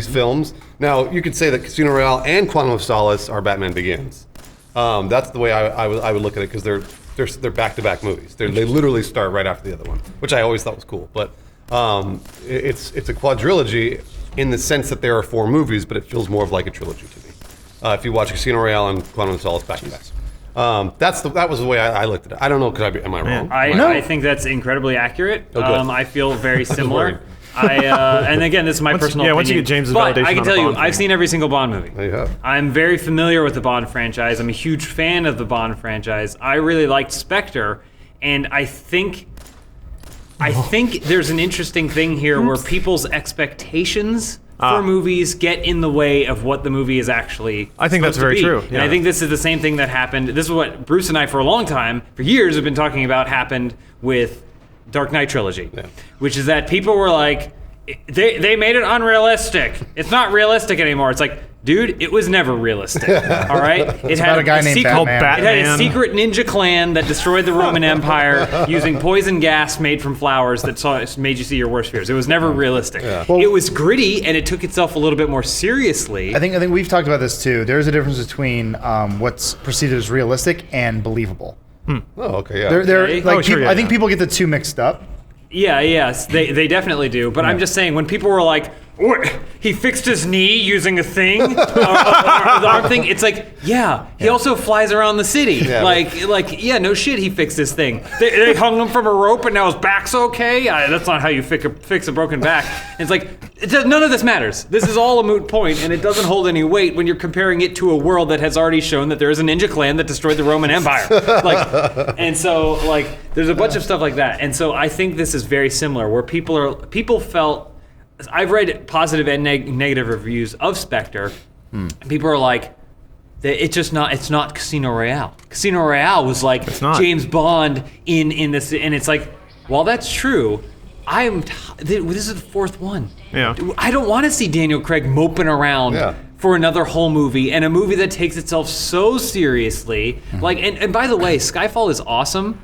films. Now, you could say that Casino Royale and Quantum of Solace are Batman Begins. That's the way I would look at it because they're back-to-back movies. They literally start right after the other one, which I always thought was cool. But it's a quadrilogy in the sense that there are 4 movies, but it feels more of like a trilogy to me. If you watch Casino Royale and Quantum of Solace back-to-back. That was the way I looked at it. I don't know. Am I wrong? I think that's incredibly accurate. Oh, good. I feel very similar. worried. And again, this is my personal opinion. once you get James's but validation I can on tell a you, Bond I've thing. seen every single Bond movie. There you have. I'm very familiar with the Bond franchise. I'm a huge fan of the Bond franchise. I really liked Spectre, and I think there's an interesting thing here where people's expectations for movies get in the way of what the movie is actually. I think that's supposed to very be. true, And I yeah. think this is the same thing that happened. This is what Bruce and I, for a long time, for years, have been talking about happened with Dark Knight trilogy, which is that people were like, they made it unrealistic. It's not realistic anymore. It's like, dude, it was never realistic. All right, it about a guy named Batman. It had a secret ninja clan that destroyed the Roman Empire using poison gas made from flowers that made you see your worst fears. It was never realistic. Well- It was gritty and it took itself a little bit more seriously. I think we've talked about this too. There's a difference between what's perceived as realistic and believable. Oh, okay, yeah. They're Okay. like Oh, sure, people, yeah, I think yeah. people get the two mixed up. Yeah, yes, they definitely do. But I'm just saying, when people were like, "What? He fixed his knee using a thing, or the arm thing," it's like, yeah, he also flies around the city. Yeah, Yeah, no shit, he fixed this thing. They hung him from a rope, and now his back's okay. That's not how you fix a broken back. And it's like, none of this matters. This is all a moot point, and it doesn't hold any weight when you're comparing it to a world that has already shown that there is a ninja clan that destroyed the Roman Empire. And so there's a bunch of stuff like that. And so I think this is very similar, where people felt. I've read positive and negative reviews of Spectre. And people are like, it's not Casino Royale. Casino Royale was like not. James Bond in this, and it's like, while that's true, this is the 4th one. Yeah. I don't want to see Daniel Craig moping around Yeah. for another whole movie, and a movie that takes itself so seriously. And by the way, Skyfall is awesome,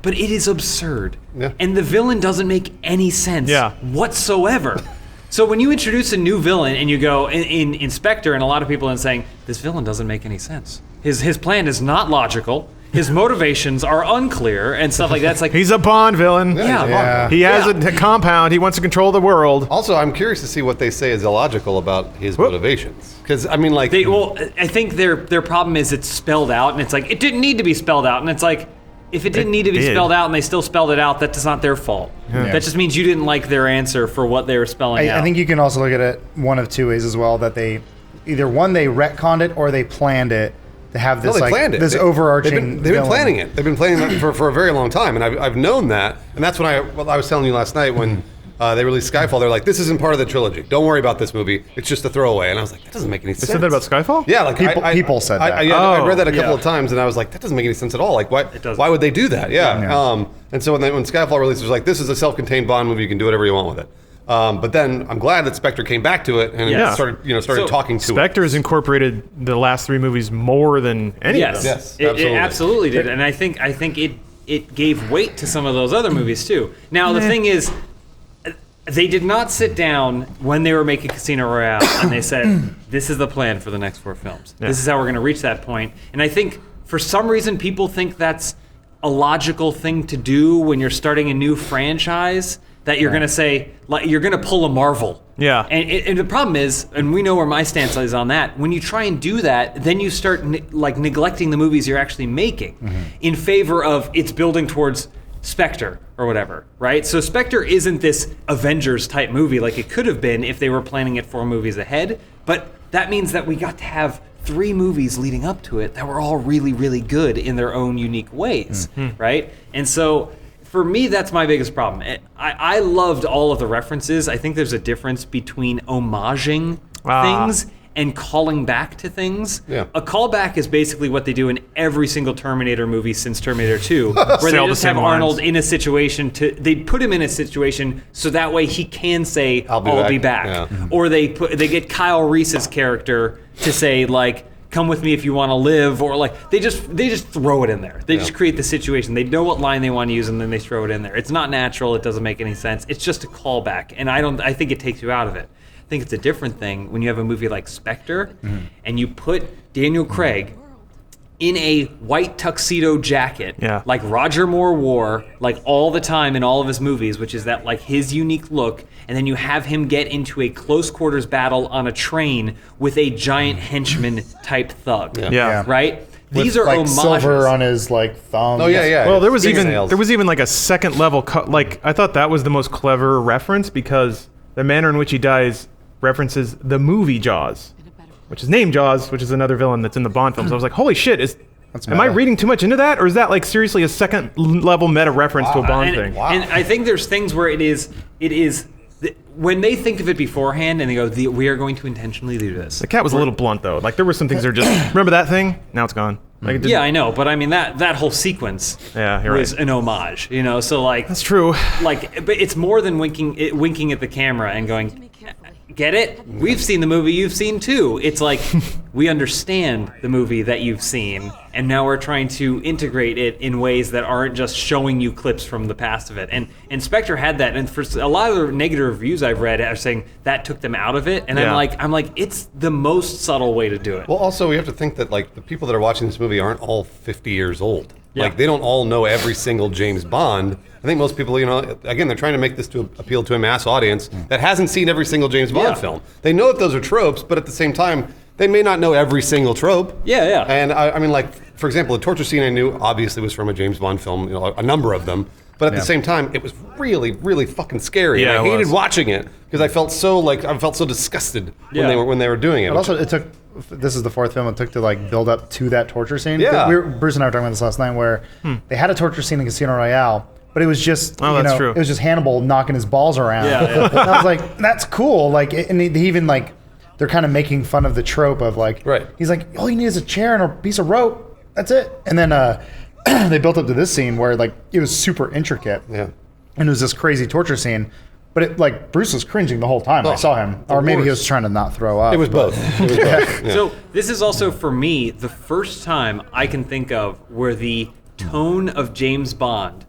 but it is absurd. Yeah. And the villain doesn't make any sense Yeah. whatsoever. So when you introduce a new villain and you go in Spectre, and a lot of people are saying, this villain doesn't make any sense. His plan is not logical. his motivations are unclear and stuff like that. It's like He's a Bond villain. yeah. He has a compound. He wants to control the world. Also, I'm curious to see what they say is illogical about his motivations. Because, I mean, like... I think their problem is it's spelled out, and it's like, it didn't need to be spelled out. And it's like, if it didn't need to be spelled out and they still spelled it out, that's not their fault. Yeah. That just means you didn't like their answer for what they were spelling out. I think you can also look at it one of two ways as well, that they either one, they retconned it, or they planned it to have this this overarching They've been planning it. They've been planning it for a very long time, and I known that. And that's when I was telling you last night when they released Skyfall. They're like, this isn't part of the trilogy. Don't worry about this movie. It's just a throwaway. And I was like, that doesn't make any sense. They said that about Skyfall? Yeah, like people said that. I read that a couple of times, and I was like, that doesn't make any sense at all. Like, why would they do that? Yeah. And so when Skyfall released, it was like, this is a self-contained Bond movie. You can do whatever you want with it. But then I'm glad that Spectre came back to it and started talking to Spectre has incorporated the last 3 movies more than any of them. Yes, it absolutely did. And I think it gave weight to some of those other movies too. Now the thing is, they did not sit down when they were making Casino Royale and they said, this is the plan for the next 4 films. Yeah. This is how we're going to reach that point. And I think for some reason people think that's a logical thing to do when you're starting a new franchise, that you're going to say, like, you're going to pull a Marvel. Yeah. And the problem is, and we know where my stance is on that, when you try and do that, then you start neglecting the movies you're actually making in favor of it's building towards Spectre or whatever, right? So Spectre isn't this Avengers type movie like it could have been if they were planning it 4 movies ahead, but that means that we got to have 3 movies leading up to it that were all really, really good in their own unique ways, right? And so for me, that's my biggest problem. I loved all of the references. I think there's a difference between homaging things and calling back to things. Yeah. A callback is basically what they do in every single Terminator movie since Terminator 2, where they just have Arnold in a situation they put him in a situation so that way he can say, I'll be back. Yeah. Or they get Kyle Reese's character to say, like, come with me if you want to live, or like they just throw it in there. They just create the situation. They know what line they want to use and then they throw it in there. It's not natural. It doesn't make any sense. It's just a callback, and I think it takes you out of it. I think it's a different thing when you have a movie like Spectre and you put Daniel Craig in a white tuxedo jacket, like Roger Moore wore, like all the time in all of his movies, which is that like his unique look, and then you have him get into a close quarters battle on a train with a giant henchman type thug. Right? These are like homages. silver on his like thumb. Oh yeah. Well, there was Fingernails. even like a second level like I thought that was the most clever reference, because the manner in which he dies references the movie Jaws, which is named Jaws, which is another villain that's in the Bond films. I was like, holy shit, am I reading too much into that, or is that like seriously a second level meta reference to a Bond thing? And I think there's things where it is when they think of it beforehand and they go, we are going to intentionally do this. The cat was a little blunt though. Like there were some things that are just remember that thing? Now it's gone. Like, yeah, I know, but I mean that whole sequence was an homage, you know. So like that's true. Like, but it's more than winking at the camera and going, get it? We've seen the movie you've seen too. It's like we understand the movie that you've seen, and now we're trying to integrate it in ways that aren't just showing you clips from the past of it. And Spectre had that, and for a lot of the negative reviews I've read are saying that took them out of it. And I'm like, it's the most subtle way to do it. Well, also we have to think that like the people that are watching this movie aren't all 50 years old. Like they don't all know every single James Bond. I think most people, again, they're trying to make this to appeal to a mass audience that hasn't seen every single James Bond film. They know that those are tropes, but at the same time, they may not know every single trope. Yeah. And I mean, like, for example, the torture scene I knew obviously was from a James Bond film, a number of them. But at the same time, it was really, really fucking scary. Yeah, and I hated watching it because I felt so disgusted when they were doing it. But also, it took. This is the 4th film it took to like build up to that torture scene. Yeah. Bruce and I were talking about this last night, where they had a torture scene in Casino Royale, but it was just true. It was just Hannibal knocking his balls around. Yeah. And I was like, that's cool. Like, and they even like they're kind of making fun of the trope of like, he's like, all you need is a chair and a piece of rope. That's it. And then they built up to this scene where like it was super intricate. Yeah. And it was this crazy torture scene. But it, like Bruce was cringing the whole time I saw him, or maybe he was trying to not throw up. It was both. Yeah. So this is also for me the first time I can think of where the tone of James Bond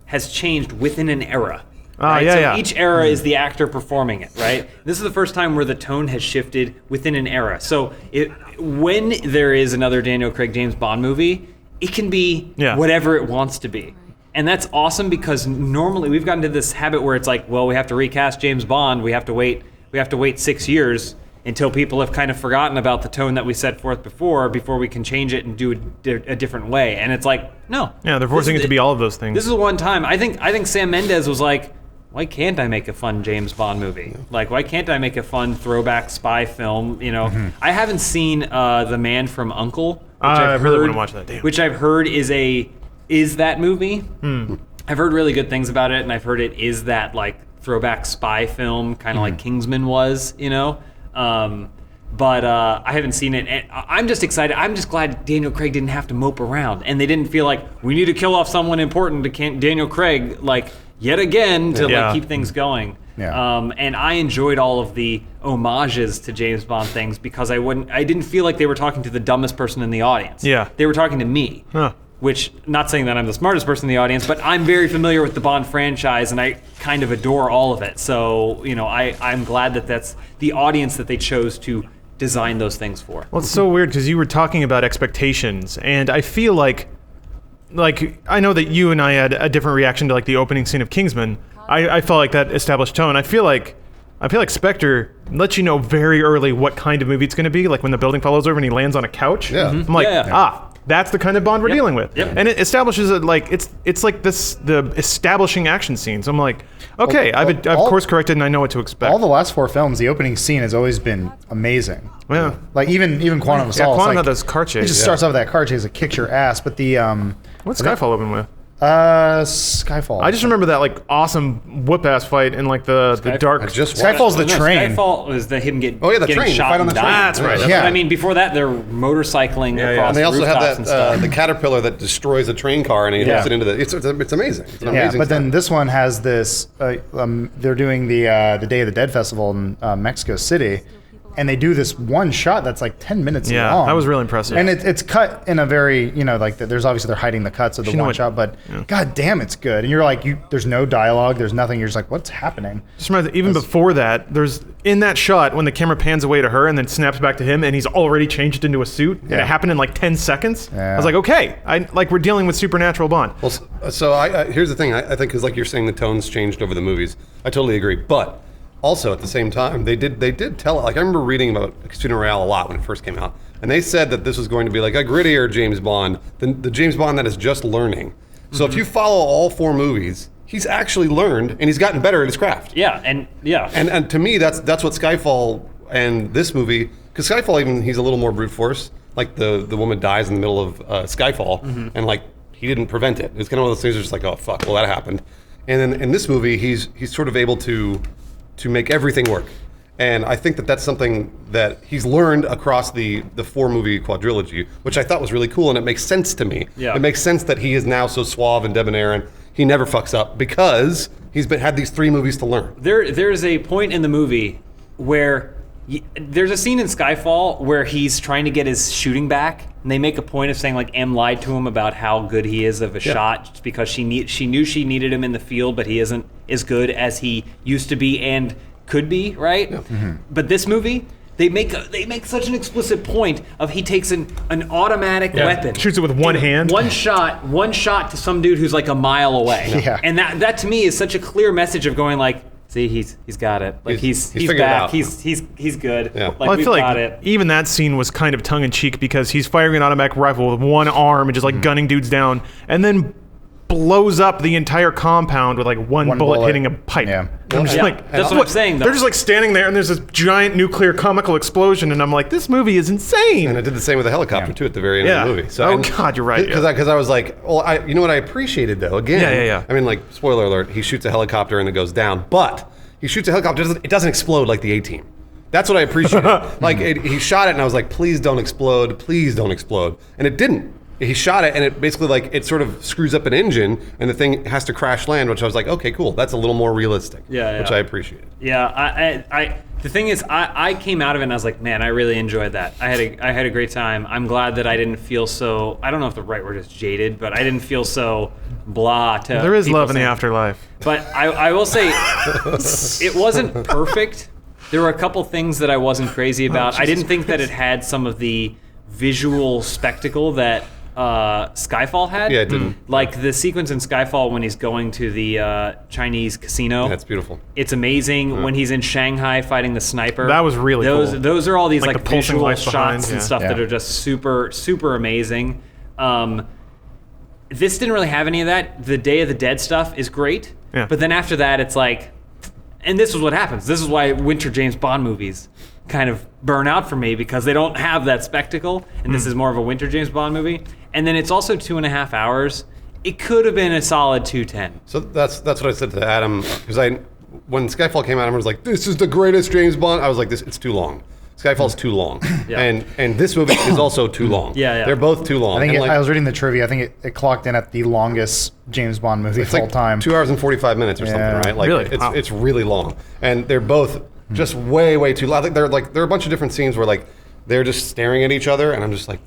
has changed within an era. Right? Each era is the actor performing it, right? This is the first time where the tone has shifted within an era. So when there is another Daniel Craig James Bond movie, it can be Yeah. whatever it wants to be. And that's awesome because normally we've gotten to this habit where it's like, well, we have to recast James Bond. We have to wait 6 years until people have kind of forgotten about the tone that we set forth before we can change it and do it a different way. And it's like, no. Yeah, they're forcing it to be all of those things. This is one time. I think Sam Mendes was like, why can't I make a fun James Bond movie? Like, why can't I make a fun throwback spy film? You know, I haven't seen The Man from U.N.C.L.E., which I I've really heard, wanna watch that, damn. which I've heard is that movie. I've heard really good things about it, and I've heard it is that like throwback spy film, kind of like Kingsman was, you know. But I haven't seen it, and I'm just excited. I'm just glad Daniel Craig didn't have to mope around, and they didn't feel like we need to kill off someone important to Daniel Craig like yet again to Yeah. like keep things going. Yeah. And I enjoyed all of the homages to James Bond things because I didn't feel like they were talking to the dumbest person in the audience. Yeah. They were talking to me. Huh. Which, not saying that I'm the smartest person in the audience, but I'm very familiar with the Bond franchise and I kind of adore all of it. So, you know, I'm glad that that's the audience that they chose to design those things for. Well, it's so weird because you were talking about expectations, and I feel like I know that you and I had a different reaction to like the opening scene of Kingsman. I felt like that established tone. I feel like Spectre lets you know very early what kind of movie it's going to be. Like when the building falls over and he lands on a couch. Yeah. I'm like, Yeah. that's the kind of Bond we're dealing with. Yep. And it establishes it like it's like the establishing action scenes. I'm like, okay, I've course corrected and I know what to expect. All the last 4 films, the opening scene has always been amazing. Yeah. Like even Quantum of Yeah, Solace. Quantum like, had those car It chases. just starts off with that car chase that kicks your ass. But the What's Skyfall open with? Skyfall. I just remember that like awesome whoop ass fight in like the dark. I just watched Skyfall's the No, train. Skyfall was him getting Oh, yeah, the getting train. shot Fight on and the train. dying. That's right. Yeah. I mean, before that, they're motorcycling yeah. across And they also have rooftops that and stuff. the caterpillar that destroys a train car and he hits it into the. It's amazing. It's an Yeah, amazing. but then stuff. this one has this. They're doing the Day of the Dead festival in Mexico City, and they do this one shot that's like 10 minutes Yeah, long. that was really impressive. And it's cut in a very, like there's obviously they're hiding the cuts of the You know one what- shot, but god damn, it's good. And you're like, there's no dialogue, there's nothing. You're just like, what's happening? Just remember, even before that, there's in that shot when the camera pans away to her and then snaps back to him, and he's already changed into a suit, and Yeah. it happened in like 10 seconds. Yeah. I was like, okay, we're dealing with supernatural Bond. Well, so I here's the thing. I think because like you're saying, the tones changed over the movies. I totally agree. But also at the same time, they did tell it. Like I remember reading about Casino Royale a lot when it first came out, and they said that this was going to be like a grittier James Bond than the James Bond that is just learning. So if you follow all 4 movies, he's actually learned and he's gotten better at his craft. Yeah, and And to me, that's what Skyfall and this movie, because Skyfall even he's a little more brute force. Like the woman dies in the middle of Skyfall, and like he didn't prevent it. It's kind of one of those things. Where it's like, oh fuck, well that happened. And then in this movie, he's sort of able to make everything work. And I think that that's something that he's learned across the 4 movie quadrilogy, which I thought was really cool, and it makes sense to me. Yeah. It makes sense that he is now so suave and debonair, and he never fucks up because he's had these 3 movies to learn. there's a point in the movie where there's a scene in Skyfall where he's trying to get his shooting back, and they make a point of saying like M lied to him about how good he is of a shot just because she knew she needed him in the field, but he isn't as good as he used to be and could be, right? But this movie, they make such an explicit point of he takes an automatic weapon, Shoots it with one hand. one shot to some dude who's like a mile away, Yeah. and that to me is such a clear message of going like, see, he's got it, like he's figured it back, out. he's good, Yeah. like Well, I we've feel got like it. even that scene was kind of tongue in cheek because he's firing an automatic rifle with one arm and just like gunning dudes down, and then blows up the entire compound with like one bullet hitting a pipe. Yeah. And I'm just Yeah, like, that's what I'm saying, though. They're just like standing there, and there's this giant nuclear comical explosion, and I'm like, this movie is insane. And it did the same with the helicopter too at the very end of the movie. Oh, God, you're right, Because I was like, well, you know what I appreciated though. Again, Yeah. I mean, like spoiler alert, he shoots a helicopter and it goes down, but he shoots a helicopter, it doesn't explode like the A-Team. That's what I appreciate. Like he shot it, and I was like, please don't explode, and it didn't. He shot it, and it basically like it sort of screws up an engine, and the thing has to crash land. Which I was like, okay, cool. That's a little more realistic. Yeah. Which I appreciated. Yeah, I the thing is, I came out of it and I was like, man, I really enjoyed that. I had a great time. I'm glad that I didn't feel so, I don't know if the right word is jaded, but I didn't feel so blah to There is people love in the saying- afterlife. But I will say, it wasn't perfect. There were a couple things that I wasn't crazy about. I didn't think that it had some of the visual spectacle that Skyfall had. Yeah, it didn't. Like the sequence in Skyfall when he's going to the Chinese casino. That's beautiful. It's amazing when he's in Shanghai fighting the sniper. That was really cool. Those are all these Like like the pulsing visual lights shots behind, and yeah. stuff that Yeah. are just super, super amazing. This didn't really have any of that. The Day of the Dead stuff is great. Yeah. But then after that, it's like, and this is what happens. This is why winter James Bond movies kind of burn out for me, because they don't have that spectacle, and this is more of a winter James Bond movie. And then it's also 2.5 hours. It could have been a solid 2:10. So that's what I said to Adam, because when Skyfall came out, I was like, "This is the greatest James Bond." I was like, it's too long. Skyfall's too long, Yeah. and this movie is also too long. Yeah. They're both too long. I think And, like, I was reading the trivia. I think it clocked in at the longest James Bond movie it's of all like time. 2 hours and 45 minutes or Yeah. something, right? Like Really? it's Wow. it's really long, and they're both just way too long. I think there are a bunch of different scenes where like they're just staring at each other, and I'm just like,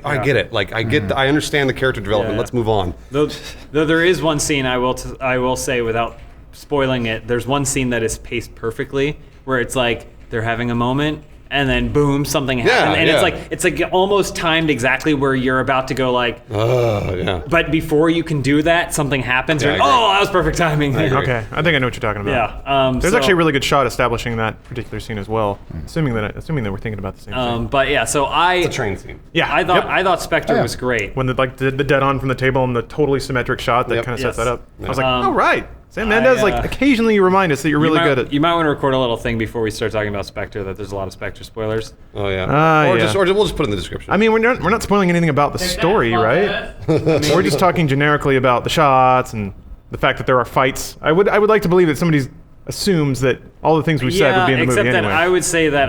I get it. Like I understand the character development. Yeah. Let's move on. Though there is one scene I will say without spoiling it. There's one scene that is paced perfectly, where it's like they're having a moment, and then boom, something happens, and yeah. it's like almost timed exactly where you're about to go like. Yeah. But before you can do that, something happens. Yeah, You're I like, agree. oh, that was perfect timing. I agree. Okay, I think I know what you're talking about. Yeah. There's so- actually a really good shot establishing that particular scene as well. Assuming that we're thinking about the same thing. But yeah, so The train scene. Yeah, I thought yep. I thought Spectre Oh, yeah. was great. When the dead on from the table and the totally symmetric shot that Yep. kind of sets Yes. that up. I was like, Um, oh right, Sam Mendes. Like occasionally you remind us that you're really you might, good at. You might want to record a little thing before we start talking about Spectre. That there's a lot of Spectre spoilers. Oh yeah. Yeah. We'll just put it in the description. I mean, we're not spoiling anything about the story, right? We're just talking generically about the shots and the fact that there are fights. I would like to believe that somebody assumes that all the things we said would be in the except movie that anyway. I would say that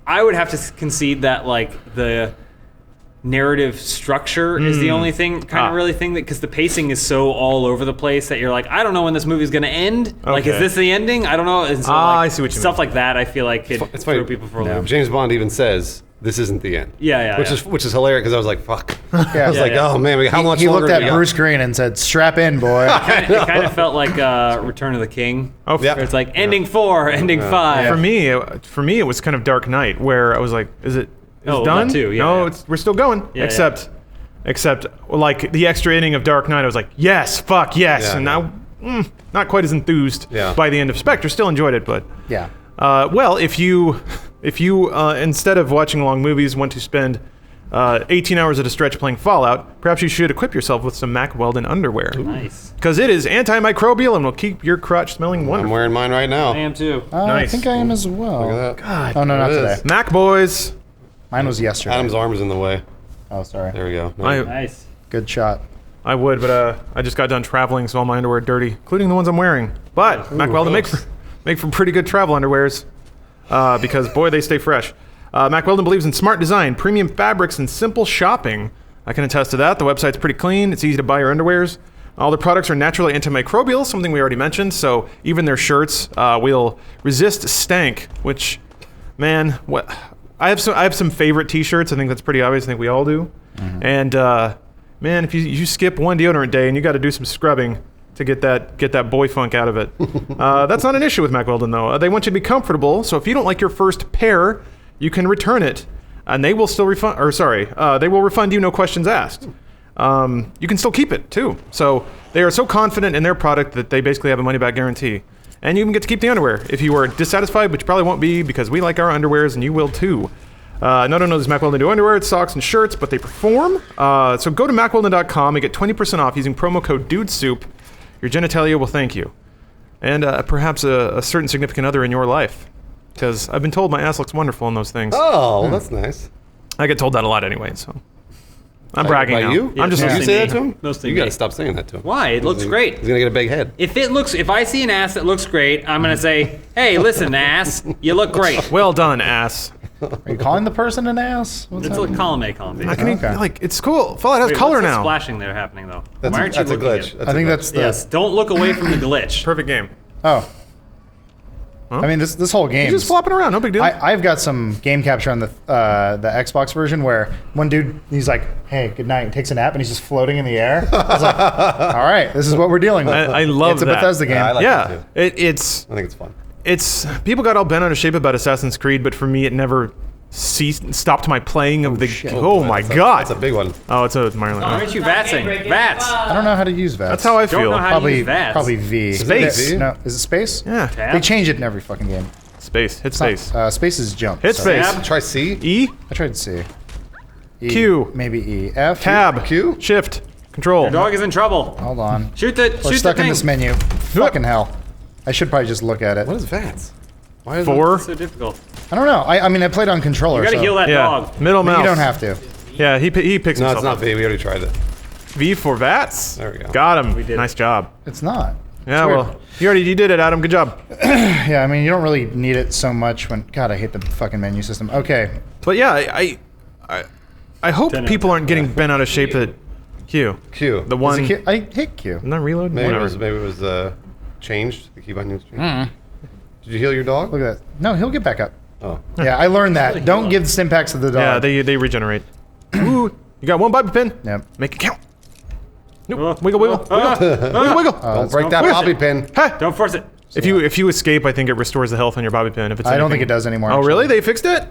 I would have to concede that like the narrative structure is the only thing because the pacing is so all over the place that you're like, I don't know when this movie's gonna end. Like, is Okay. this the ending? I don't know. And so, I like, see what you stuff mean. like that. I feel like could It's funny. throw people for a loop. James Bond even says this isn't the end. Yeah. Which is hilarious because I was like, fuck. I was Yeah, like, yeah. oh man, how much He longer looked do at we got? Bruce Green and said, "Strap in, boy." It kind of felt like Return of the King. Oh, Yeah. Where it's like ending 4, ending 5. For me, it was kind of Dark Knight, where I was like, is it Oh, done? that too, yeah, no, yeah. we're still going. Yeah, Except like the extra inning of Dark Knight, I was like, yes, fuck yes, Yeah, and yeah. now not quite as enthused Yeah. by the end of Spectre. Still enjoyed it, but Yeah. well, if you instead of watching long movies want to spend 18 hours at a stretch playing Fallout, perhaps you should equip yourself with some Mack Weldon underwear. Nice. Because it is antimicrobial and will keep your crotch smelling I'm wonderful. wearing mine right now. I am too. I Nice. think I am as well. Look at that. God, Oh no, not It is. today. Mac boys. Mine was yesterday. Adam's arm is in the way. Oh, sorry. There we go. Nice. Good shot. I would, but I just got done traveling, so all my underwear are dirty, including the ones I'm wearing. But Mack Weldon make for pretty good travel underwears, because boy, they stay fresh. Mack Weldon believes in smart design, premium fabrics, and simple shopping. I can attest to that. The website's pretty clean. It's easy to buy your underwears. All their products are naturally antimicrobial, something we already mentioned. So even their shirts will resist stank. Which, man, what I have some favorite T-shirts. I think that's pretty obvious. I think we all do. And man, if you skip one deodorant day and you got to do some scrubbing to get that boy funk out of it, that's not an issue with Mack Weldon though. They want you to be comfortable. So if you don't like your first pair, you can return it, and they will still refund. Or sorry, they will refund you, no questions asked. You can still keep it too. So they are so confident in their product that they basically have a money-back guarantee, and you even get to keep the underwear if you are dissatisfied, which you probably won't be because we like our underwears and you will too. Not only does Mack Weldon do underwear, it's socks and shirts, but they perform. So go to MackWeldon.com and get 20% off using promo code DUDESOUP. Your genitalia will thank you, and perhaps a certain significant other in your life. Because I've been told my ass looks wonderful in those things. Oh, well, that's nice. I get told that a lot anyway, so I'm bragging By now. you? I'm just Yeah. You Mostly say me. that to him? Mostly you got to me. stop saying that to him. Why? It looks great. He's gonna get a big head. If I see an ass that looks great, I'm gonna say, hey, listen, ass, you look great. well done, ass. Are you calling the person an ass? What's It's happening? like column A, column B. I can Okay. like it's cool. Fallout has Wait, color what's that now. splashing there happening though? That's Why aren't you that's a looking glitch. at it? That's I a think glitch. that's the. Yes, don't look away from the glitch. Perfect game. Oh. I mean, this whole game. He's just flopping around. No big deal. I've got some game capture on the Xbox version where one dude, he's like, "Hey, good night," and takes a nap, and he's just floating in the air. I was like, "All right, this is what we're dealing with." I love it's a that. Bethesda game. Yeah, I like yeah, that too. it's I think it's fun. it's people got all bent out of shape about Assassin's Creed, but for me, it never stopped my playing of the. shit. Oh my god! That's a big one. Oh, it's a Mario. Aren't you vatsing? Vats. I don't know how to use VATS. That's how I Don't feel. know how to use VATS. Probably V. Space. No, is it space? Yeah, Tab? They change it in every fucking game. space. Hit space. Space is jump. Hit so- space. Tab? Try C. E. I tried C. E, Q. Maybe E. F. Tab. Q? Shift. Control. Dog is in trouble. Hold on. Shoot the We're shoot stuck the in thing. this menu. Fucking hell. I should probably just look at it. What is VATS? Why is Four. So difficult. I don't know. I mean, I played on controller. You gotta so heal that Yeah. dog. Middle mouse. You don't have to. Yeah, he picks No, himself it's not up. V. We already tried it. V for VATS. There we go. Got him. did Nice job. It's not. Yeah, weird. well, you did it, Adam. Good job. Yeah, I mean, you don't really need it so much when. God, I hate the fucking menu system. Okay. But yeah, I hope 10 out people of aren't getting bent out of shape that Q. Q. The Is one. it Q? I hit Q. Not reload. Maybe Whatever. it was changed. The key button was changed. Did you heal your dog? Look at that. No, he'll get back up. Oh. Yeah, I learned that. Don't give stim packs to the Yeah, dog. they regenerate. Ooh, you got one bobby pin. Yep. Make it count. Nope. Wiggle, wiggle, wiggle, wiggle. Don't break that Where's bobby it? pin. Hey. Don't force it. If you escape, I think it restores the health on your bobby pin. If it's I don't anything- think it does anymore. Oh, actually. really? They fixed it?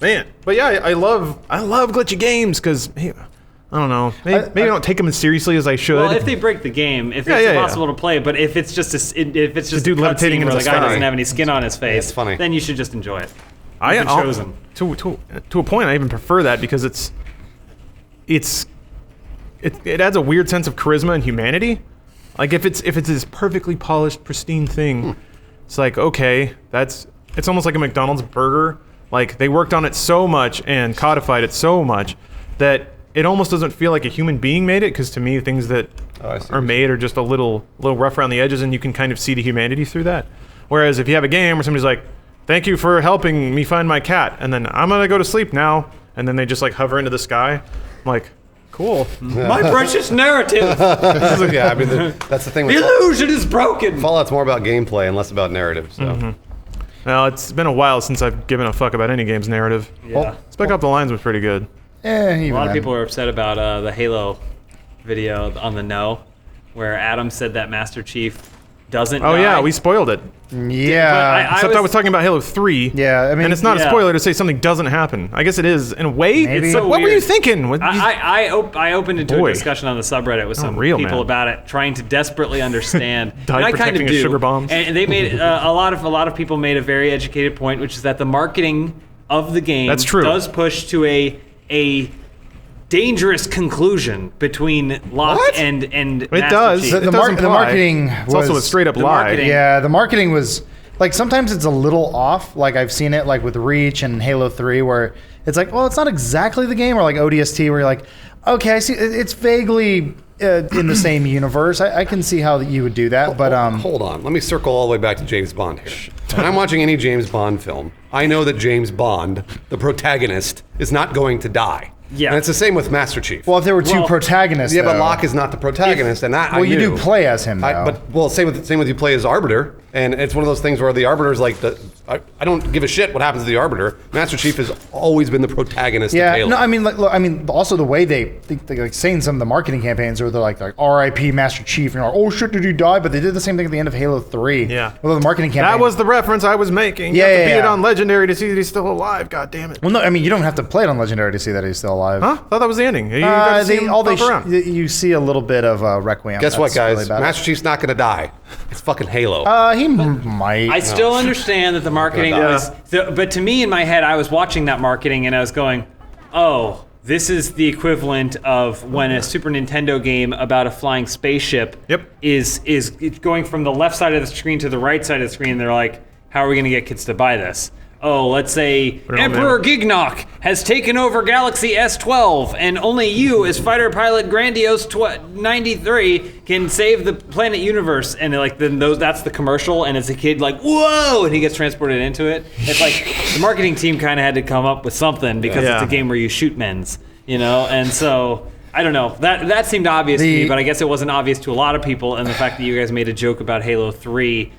Man, but yeah, I love glitchy games because I don't know. Maybe I don't take them as seriously as I should. Well, if they break the game, if Yeah, it's yeah, yeah. impossible to play, but if it's just if it's just dude a levitating cutscene into where the the guy sky. doesn't have any skin on his face, it's funny. then you should just enjoy it. I'll- chosen. to a point, I even prefer that because it adds a weird sense of charisma and humanity. Like if it's this perfectly polished, pristine thing, it's like okay, it's almost like a McDonald's burger. Like they worked on it so much and codified it so much that it almost doesn't feel like a human being made it. Because to me, things that Oh, I see are what made are just a little rough around the edges, and you can kind of see the humanity through that. Whereas if you have a game where somebody's like, "Thank you for helping me find my cat," and then I'm gonna go to sleep now, and then they just like hover into the sky, I'm like, cool. My precious narrative. Yeah, I mean, that's the thing The with illusion is broken. Fallout's more about gameplay and less about narrative. So Well, it's been a while since I've given a fuck about any game's narrative. Yeah. Spec Up the Lines was pretty good. Even A lot of then. people were upset about the Halo video on the No, where Adam said that Master Chief doesn't. Oh yeah, die. we spoiled it. Yeah. But Except I was talking about Halo 3. Yeah, I mean, and it's not a yeah. spoiler to say something doesn't happen. I guess it is in a way. Maybe. It's But so what were you weird. thinking? What, I opened into Boy. a discussion on the subreddit with some real, people man. about it, trying to desperately understand. Died and I kind protecting of his do. sugar bombs. And they made a lot of people made a very educated point, which is that the marketing of the game That's true. does push to a dangerous conclusion between Locke What? and It Master does. Chief. It the does imply. marketing It's also a was- straight up the lie. marketing. Yeah, the marketing was like sometimes it's a little off. Like I've seen it like with Reach and Halo 3 where it's like, well, it's not exactly the game, or like ODST where you're like, okay, I see it's vaguely in the same universe. I can see how you would do that, but hold on. Let me circle all the way back to James Bond here. When I'm watching any James Bond film, I know that James Bond, the protagonist, is not going to die. Yeah. And it's the same with Master Chief. well, if there were two Well, protagonists, yeah, but though- Locke is not the protagonist, and that well, I you knew. do play as him though. Same with you play as Arbiter, and it's one of those things where the Arbiter's like I don't give a shit what happens to the Arbiter. Master Chief has always been the protagonist. of Yeah, Halo. no, I mean, look, also the way they like saying some of the marketing campaigns where they're like R.I.P. Master Chief, and you're like, oh shit, did he die? But they did the same thing at the end of Halo 3. Yeah. Well, the marketing campaign. That was the reference I was making. You Yeah, have to yeah, beat it yeah. on Legendary to see that he's still alive. God damn it. Well, no, I mean, you don't have to play it on Legendary to see that he's still alive. Huh? Thought that was the ending. You got to see him pop around. You see a little bit of Requiem. Guess what, That's guys? really about it. Master Chief's not going to die. It's fucking Halo. He might. I still understand that the marketing Yeah. was, but to me in my head, I was watching that marketing and I was going, "Oh, this is the equivalent of when a Super Nintendo game about a flying spaceship Yep. is going from the left side of the screen to the right side of the screen. They're like, how are we going to get kids to buy this? Oh, let's say it on Emperor there. Gignok has taken over Galaxy S12, and only you, as fighter pilot Grandiose 93, can save the planet universe. And that's the commercial, and it's a kid like, whoa, and he gets transported into it. It's like the marketing team kind of had to come up with something because Yeah. it's a game where you shoot men's, and so. I don't know. That seemed obvious to me, but I guess it wasn't obvious to a lot of people. And the fact that you guys made a joke about Halo 3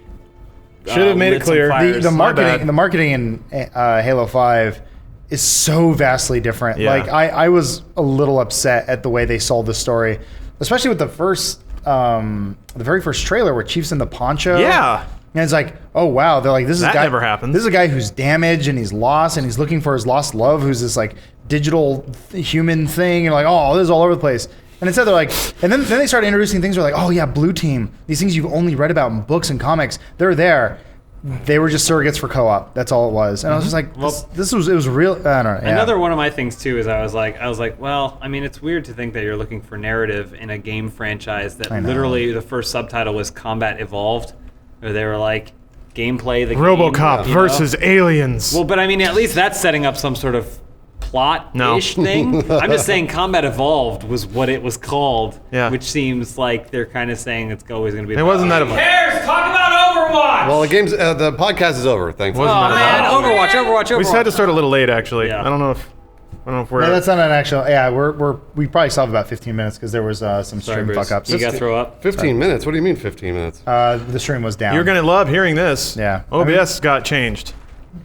Should have made it lit some clear. fires. the My bad. marketing in Halo 5 is so vastly different. Yeah. Like I was a little upset at the way they sold the story, especially with the very first trailer where Chief's in the poncho. Yeah. And it's like, oh wow, they're like, this is That a guy, never happens. This is a guy who's damaged and he's lost and he's looking for his lost love, who's this like digital human thing, and like, oh, this is all over the place. And instead they're like, and then they start introducing things where like, oh yeah, Blue Team, these things you've only read about in books and comics, they're there. They were just surrogates for co-op. That's all it was. And I was just like, it was real. I don't know. Yeah. Another one of my things too is I was like, well, I mean, it's weird to think that you're looking for narrative in a game franchise that literally the first subtitle was Combat Evolved, where they were like, gameplay, the RoboCop game, versus aliens. Well, but I mean, at least that's setting up some sort of plot-ish thing. I'm just saying Combat Evolved was what it was called, which seems like they're kind of saying it's always going to be. It wasn't that. Who cares? Talk about Overwatch! Well, the podcast is over. Thanks. Wasn't that man, Overwatch. We had to start a little late, actually. Yeah. I don't know if we're. No, that's not an actual. Yeah, we probably still have about 15 minutes because there was some stream Bruce. fuck ups. You got to throw up. 15 minutes? What do you mean 15 minutes? The stream was down. You're gonna love hearing this. Yeah. OBS got changed.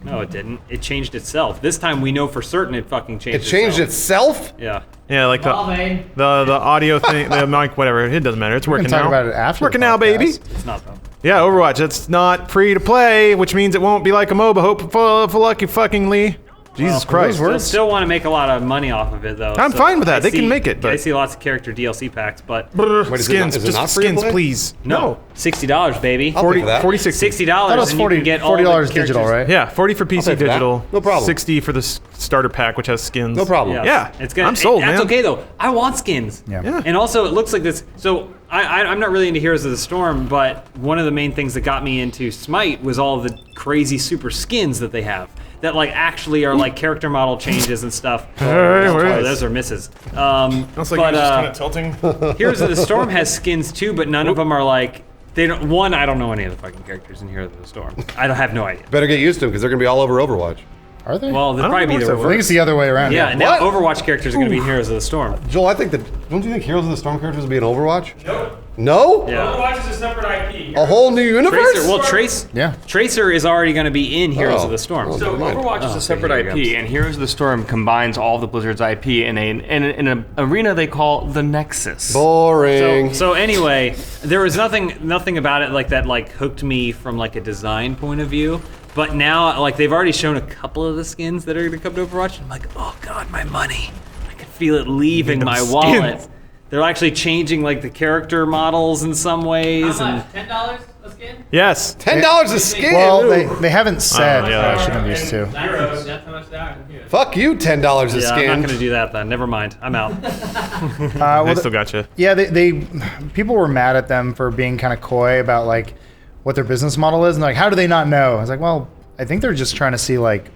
No, it didn't. It changed itself. This time we know for certain it fucking changed It changed itself? Yeah. Yeah, like the audio thing, the mic, whatever. It doesn't matter. It's We working can talk now. about it after. It's working the now, baby. podcast. It's not though. Yeah, Overwatch. It's not free to play, which means it won't be like a MOBA. Hope for lucky fuckingly. Jesus Christ. Still want to make $a lot of money off of it though. I'm fine with that. They can make it, but- I see lots of character DLC packs, but Wait, is it not- Skins, is it not just free to skins, play? please. no, $60, baby. I'll pay for that. 40, 60. $60 That was and you 40 can get all the $40 digital, characters. right? Yeah, 40 for PC pay for that. digital. No problem. 60 for the starter pack, which has skins. No problem. Yeah, it's good. I'm sold, That's man. okay though. I want skins. Yeah. And also, it looks like this. So I'm not really into Heroes of the Storm, but one of the main things that got me into Smite was all the crazy super skins that they have. That like actually are like character model changes and stuff. Those are misses. Looks like but you're just kind of tilting. Heroes of the Storm has skins too, but none of them are like. They don't. One, I don't know any of the fucking characters in Heroes of the Storm. I don't have no idea. Better get used to them because they're going to be all over Overwatch. Are they? Well, they'll I don't probably be think the so. I think it's the other way around. Yeah, and now What? Overwatch characters are going to be in Heroes of the Storm. Joel, I think that. Don't you think Heroes of the Storm characters will be in Overwatch? Nope. No? Yeah. Overwatch is a separate IP. A whole new universe? Tracer. Yeah. Tracer is already going to be in Heroes Oh. of the Storm. Oh. So Never mind. Overwatch is a separate here you IP, and Heroes of the Storm combines all of the Blizzard's IP in an arena they call the Nexus. Boring. So anyway, there was nothing about it like that like hooked me from like a design point of view. But now like they've already shown a couple of the skins that are going to come to Overwatch. I'm like, oh god, my money! I can feel it leaving my those wallet. skins. They're actually changing like the character models in some ways, and $10 a skin? Yes. $10 a skin? Well, they haven't said. yeah. I should have used to. Euros. That's how much they are in here. Fuck you, $10 a yeah, I'm skin. not going to do that then. Never mind, I'm out. I still got you. Yeah, they people were mad at them for being kind of coy about like what their business model is, and like, how do they not know? I was like, well, I think they're just trying to see like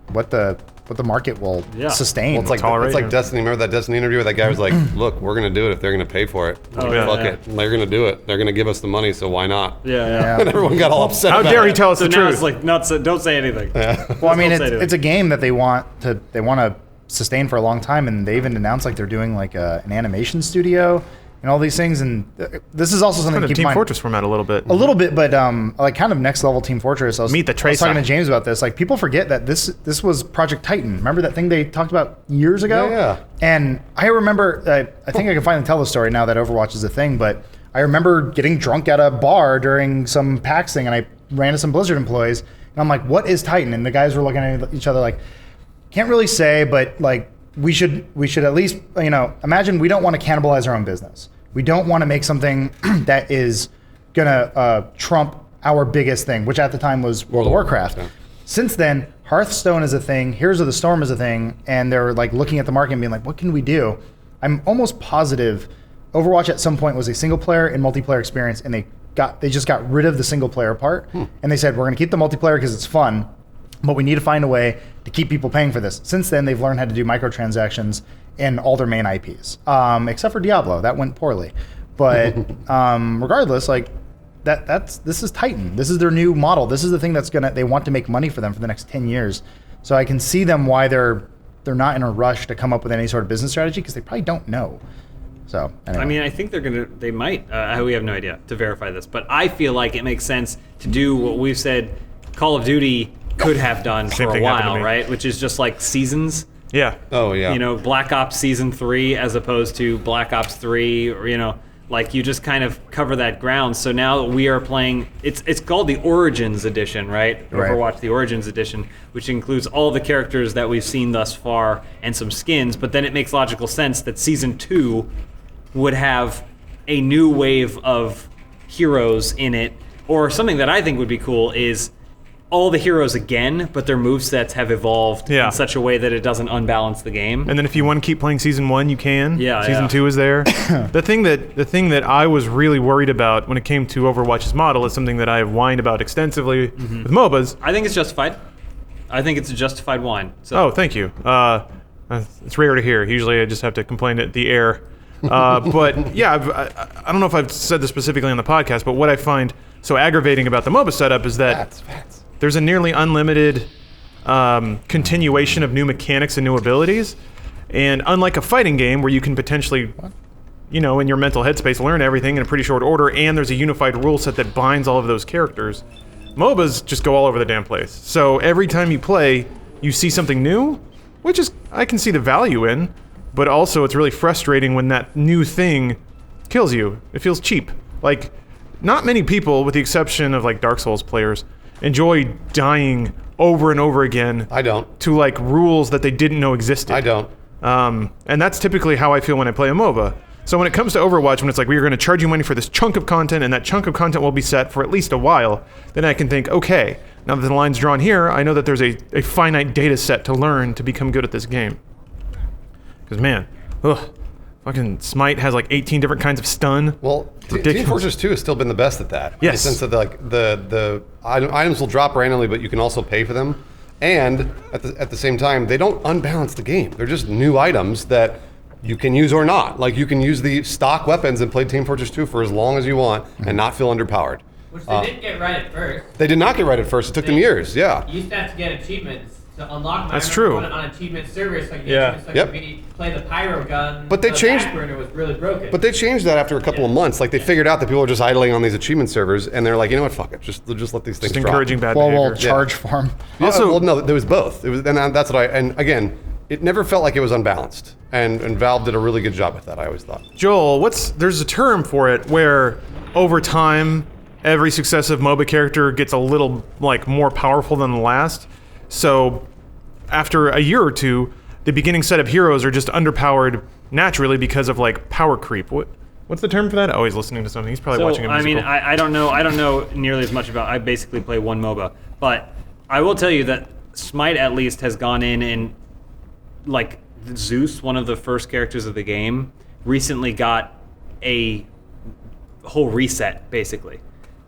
what the market will sustain. Well, it's Tolerate like it. Destiny. Remember that Destiny interview where that guy was like, look, we're going to do it if they're going to pay for it. yeah. Fuck yeah. it. They're going to do it. They're going to give us the money, so why not? Yeah. And everyone got all upset How about dare it. he tell us So the now truth? it's like, don't say anything. Well, I mean, Don't say anything. it's a game that they want to sustain for a long time, and they even announced like they're doing like an animation studio and all these things. And this is also something Kind to of keep Team in mind. Fortress format a little bit. A little bit, but like kind of next level Team Fortress. I was, Meet the I was Tracer. talking to James about this. Like people forget that this was Project Titan. Remember that thing they talked about years ago? Yeah. And I remember, I think I can finally tell the story now that Overwatch is a thing. But I remember getting drunk at a bar during some PAX thing, and I ran to some Blizzard employees, and I'm like, "What is Titan?" And the guys were looking at each other like, "Can't really say, but like we should at least imagine we don't want to cannibalize our own business." We don't want to make something that is gonna trump our biggest thing, which at the time was World of Warcraft. Yeah. Since then, Hearthstone is a thing, Heroes of the Storm is a thing, and they're like looking at the market and being like, what can we do? I'm almost positive Overwatch at some point was a single player and multiplayer experience, and they just got rid of the single player part, and they said, we're gonna keep the multiplayer because it's fun, but we need to find a way to keep people paying for this. Since then, they've learned how to do microtransactions in all their main IPs, except for Diablo. That went poorly. But regardless, like this is Titan. This is their new model. This is the thing they want to make money for them for the next 10 years. So I can see them why they're not in a rush to come up with any sort of business strategy because they probably don't know. So anyway. I mean, I think they might. We have no idea to verify this, but I feel like it makes sense to do what we've said Call of Duty could have done Same for a thing happened to while, me. right? Which is just like seasons. Yeah. Oh, yeah. Black Ops Season 3 as opposed to Black Ops 3, or Like you just kind of cover that ground. So now we are playing. It's called the Origins Edition, right? Overwatch the Origins Edition, which includes all the characters that we've seen thus far and some skins. But then it makes logical sense that Season 2 would have a new wave of heroes in it, or something that I think would be cool is all the heroes again, but their movesets have evolved in such a way that it doesn't unbalance the game. And then if you want to keep playing Season 1, you can. Yeah, Season 2 is there. The thing that I was really worried about when it came to Overwatch's model is something that I have whined about extensively with MOBAs. I think it's justified. I think it's a justified whine. So. Oh, thank you. It's rare to hear. Usually I just have to complain at the air. But yeah, I don't know if I've said this specifically on the podcast, but what I find so aggravating about the MOBA setup is that there's a nearly unlimited continuation of new mechanics and new abilities. And unlike a fighting game where you can potentially, in your mental headspace, learn everything in a pretty short order, and there's a unified rule set that binds all of those characters, MOBAs just go all over the damn place. So every time you play, you see something new, which is, I can see the value in, but also it's really frustrating when that new thing kills you. It feels cheap. Like, not many people, with the exception of like Dark Souls players, enjoy dying over and over again. I don't. To like rules that they didn't know existed. I don't. And that's typically how I feel when I play a MOBA. So when it comes to Overwatch, when it's like, we're going to charge you money for this chunk of content, and that chunk of content will be set for at least a while, then I can think, okay, now that the line's drawn here, I know that there's a finite data set to learn to become good at this game. Because man, fucking Smite has like 18 different kinds of stun. Well, Team Fortress 2 has still been the best at that. Yes. In the sense that like the items will drop randomly, but you can also pay for them. And at the same time, they don't unbalance the game. They're just new items that you can use or not. Like you can use the stock weapons and play Team Fortress 2 for as long as you want and not feel underpowered. Which they didn't get right at first. They did not get right at first. It took them years. Yeah. You used to have to get achievements to unlock. That's true. On achievement servers, so you play the pyro gun. But they changed. Burner was really broken. But they changed that after a couple of months. Like they figured out that people were just idling on these achievement servers, and they're like, you know what, fuck it, just let these things Just drop. encouraging bad Well, behavior. charge farm. Yeah, Also- well, no, there was both. It was, and that's what and again, it never felt like it was unbalanced. And Valve did a really good job with that, I always thought. Joel, there's a term for it where over time, every successive MOBA character gets a little like more powerful than the last. So after a year or two, the beginning set of heroes are just underpowered naturally because of like power creep. What's the term for that? Oh, he's listening to something. He's probably watching a musical. I don't know nearly as much about. I basically play one MOBA, but I will tell you that Smite at least has gone in and like Zeus, one of the first characters of the game, recently got a whole reset. Basically,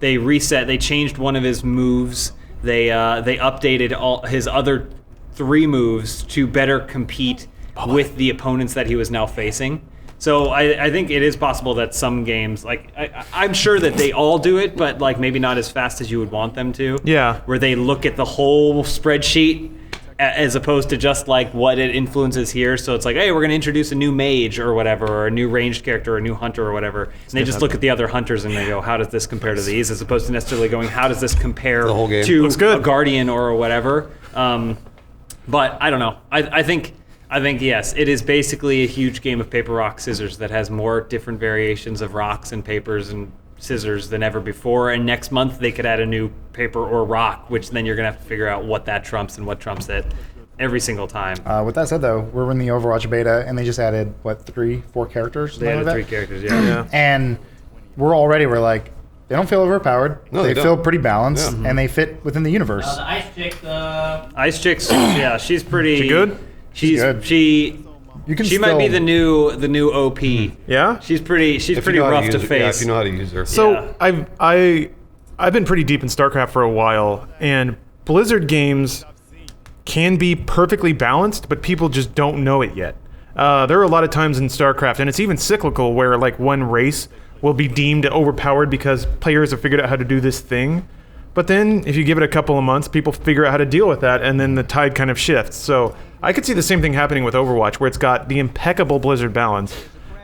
they changed one of his moves. They updated all his other 3 moves to better compete with the opponents that he was now facing. So I think it is possible that some games, like I'm sure that they all do it, but like maybe not as fast as you would want them to. Yeah. Where they look at the whole spreadsheet as opposed to just like what it influences here. So it's like, hey, we're going to introduce a new mage or whatever, or a new ranged character, or a new hunter or whatever. And they just look at the other hunters and they go, how does this compare to these? As opposed to necessarily going, how does this compare The whole game. to Looks good. a guardian or whatever. But I don't know. I think yes, it is basically a huge game of paper, rock, scissors that has more different variations of rocks and papers and scissors than ever before. And next month they could add a new paper or rock, which then you're gonna have to figure out what that trumps and what trumps it every single time. With that said, though, we're in the Overwatch beta, and they just added 3, 4 characters. They added 3 characters, yeah. And we're like, they don't feel overpowered. No, they they feel don't. pretty balanced, Yeah. and they fit within the universe. The ice chick, Ice Chick's, yeah, she's pretty. She good? She's good. She You can might be still- the new OP. Yeah? She's pretty If you pretty know how rough use to her- face. Yeah, if you know how to use her. So Yeah. I've been pretty deep in StarCraft for a while, and Blizzard games can be perfectly balanced, but people just don't know it yet. There are a lot of times in StarCraft, and it's even cyclical, where like one race will be deemed overpowered because players have figured out how to do this thing. But then if you give it a couple of months, people figure out how to deal with that, and then the tide kind of shifts. So I could see the same thing happening with Overwatch, where it's got the impeccable Blizzard balance,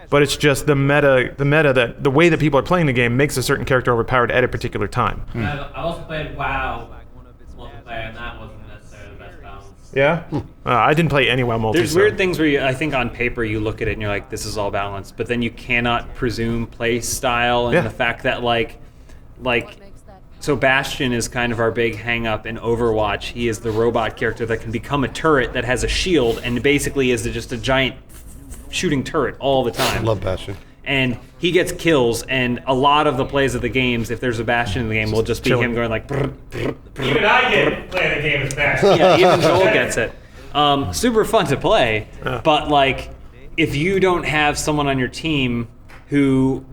but it's just the meta that the way that people are playing the game makes a certain character overpowered at a particular time. I've also played WoW multiplayer, and that wasn't necessarily the best balance. Yeah? I didn't play any WoW multi. There's so- weird things where I think on paper you look at it and you're like, this is all balanced, but then you cannot presume play style and Yeah. the fact that so Bastion is kind of our big hang up in Overwatch. He is the robot character that can become a turret that has a shield and basically is just a giant shooting turret all the time. Love Bastion. And he gets kills, and a lot of the plays of the games, if there's a Bastion in the game, will just be chilling. him going like. Brr, brr, brr, Even I get playing the game as Bastion. yeah, even Joel gets it. Super fun to play, but like, if you don't have someone on your team who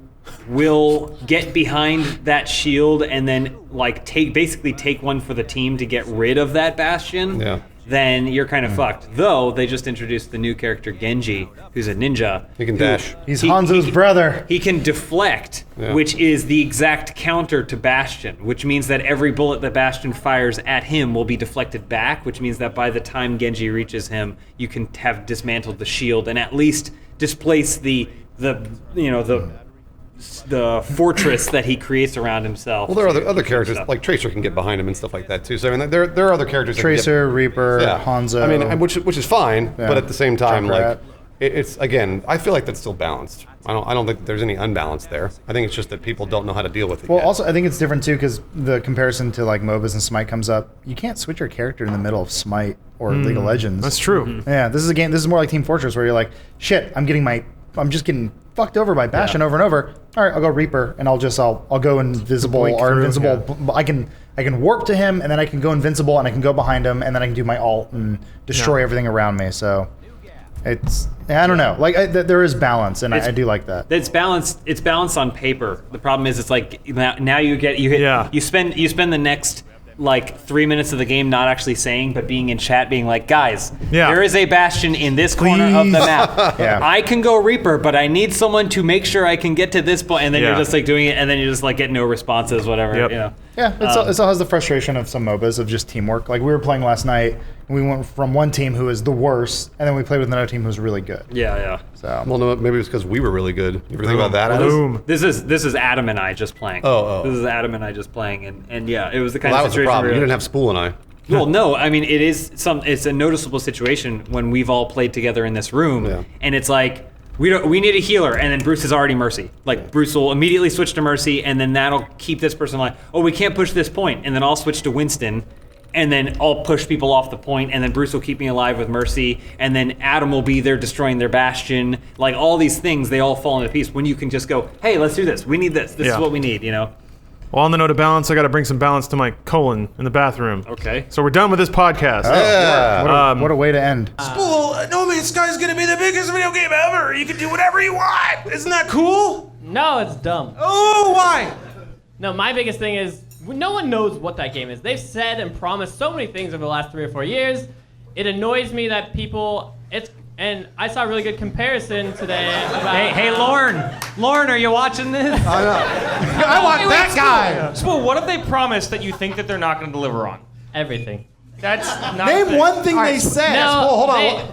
will get behind that shield and then like basically take one for the team to get rid of that Bastion, Yeah. then you're kind of fucked. Though they just introduced the new character Genji, who's a ninja. He can dash. He's Hanzo's brother. He can deflect, Yeah. which is the exact counter to Bastion, which means that every bullet that Bastion fires at him will be deflected back, which means that by the time Genji reaches him, you can have dismantled the shield and at least displace the fortress that he creates around himself. Well, there are other characters, like Tracer can get behind him and stuff like that too. So I mean, there are other characters. that can Tracer, Reaper, get, Hanzo. I mean, which is fine, but at the same time, Junkrat. like it's again, I feel like that's still balanced. I don't think there's any unbalance there. I think it's just that people don't know how to deal with it. Well, yet. also, I think it's different too because the comparison to like MOBAs and Smite comes up. You can't switch your character in the middle of Smite or League of Legends. That's true. Yeah, this is a game. This is more like Team Fortress where you're like, shit, I'm just getting fucked over by Bastion over and over. All right, I'll go Reaper and I'll go invisible Blink or through, invincible. I can warp to him and then I can go invisible and I can go behind him and then I can do my ult and destroy everything around me. So I don't know. Like there is balance and I do like that. It's balanced. It's balanced on paper. The problem is, it's like now you spend the next like 3 minutes of the game not actually saying, but being in chat, being like, guys, there is a Bastion in this corner of the map. Yeah. I can go Reaper, but I need someone to make sure I can get to this point. And then you're just like doing it, and then you just like get no responses, whatever. Yep. You know. Yeah, it still has the frustration of some MOBAs of just teamwork. Like we were playing last night, and we went from one team who was the worst, and then we played with another team who was really good. Yeah. So well, no, maybe it's because we were really good. You ever think about that? Adam? Boom. This is Adam and I just playing. Oh. This is Adam and I just playing, and yeah, it was the kind Well, that of was the situation problem. where You didn't have Spool and I. Well, no, I mean it's a noticeable situation when we've all played together in this room, Yeah. and it's like we need a healer, and then Bruce is already Mercy. Like Bruce will immediately switch to Mercy, and then that'll keep this person like, oh, we can't push this point, and then I'll switch to Winston, and then I'll push people off the point, and then Bruce will keep me alive with Mercy, and then Adam will be there destroying their Bastion. Like all these things, they all fall into piece when you can just go, hey, let's do this. We need this. This is what we need. You know. Well, on the note of balance, I got to bring some balance to my colon in the bathroom. Okay. So we're done with this podcast. Yeah. what a way to end. Spool, No Man's Sky is gonna be the biggest video game ever. You can do whatever you want. Isn't that cool? No, it's dumb. Oh, why? No, my biggest thing is no one knows what that game is. They've said and promised so many things over the last 3 or 4 years. It annoys me that people. And I saw a really good comparison today about. Hey, Lauren, are you watching this? I want that guy. Spool, what have they promised that you think that they're not gonna deliver on? Everything. That's not. Name one thing they said. No, Well, hold on. they-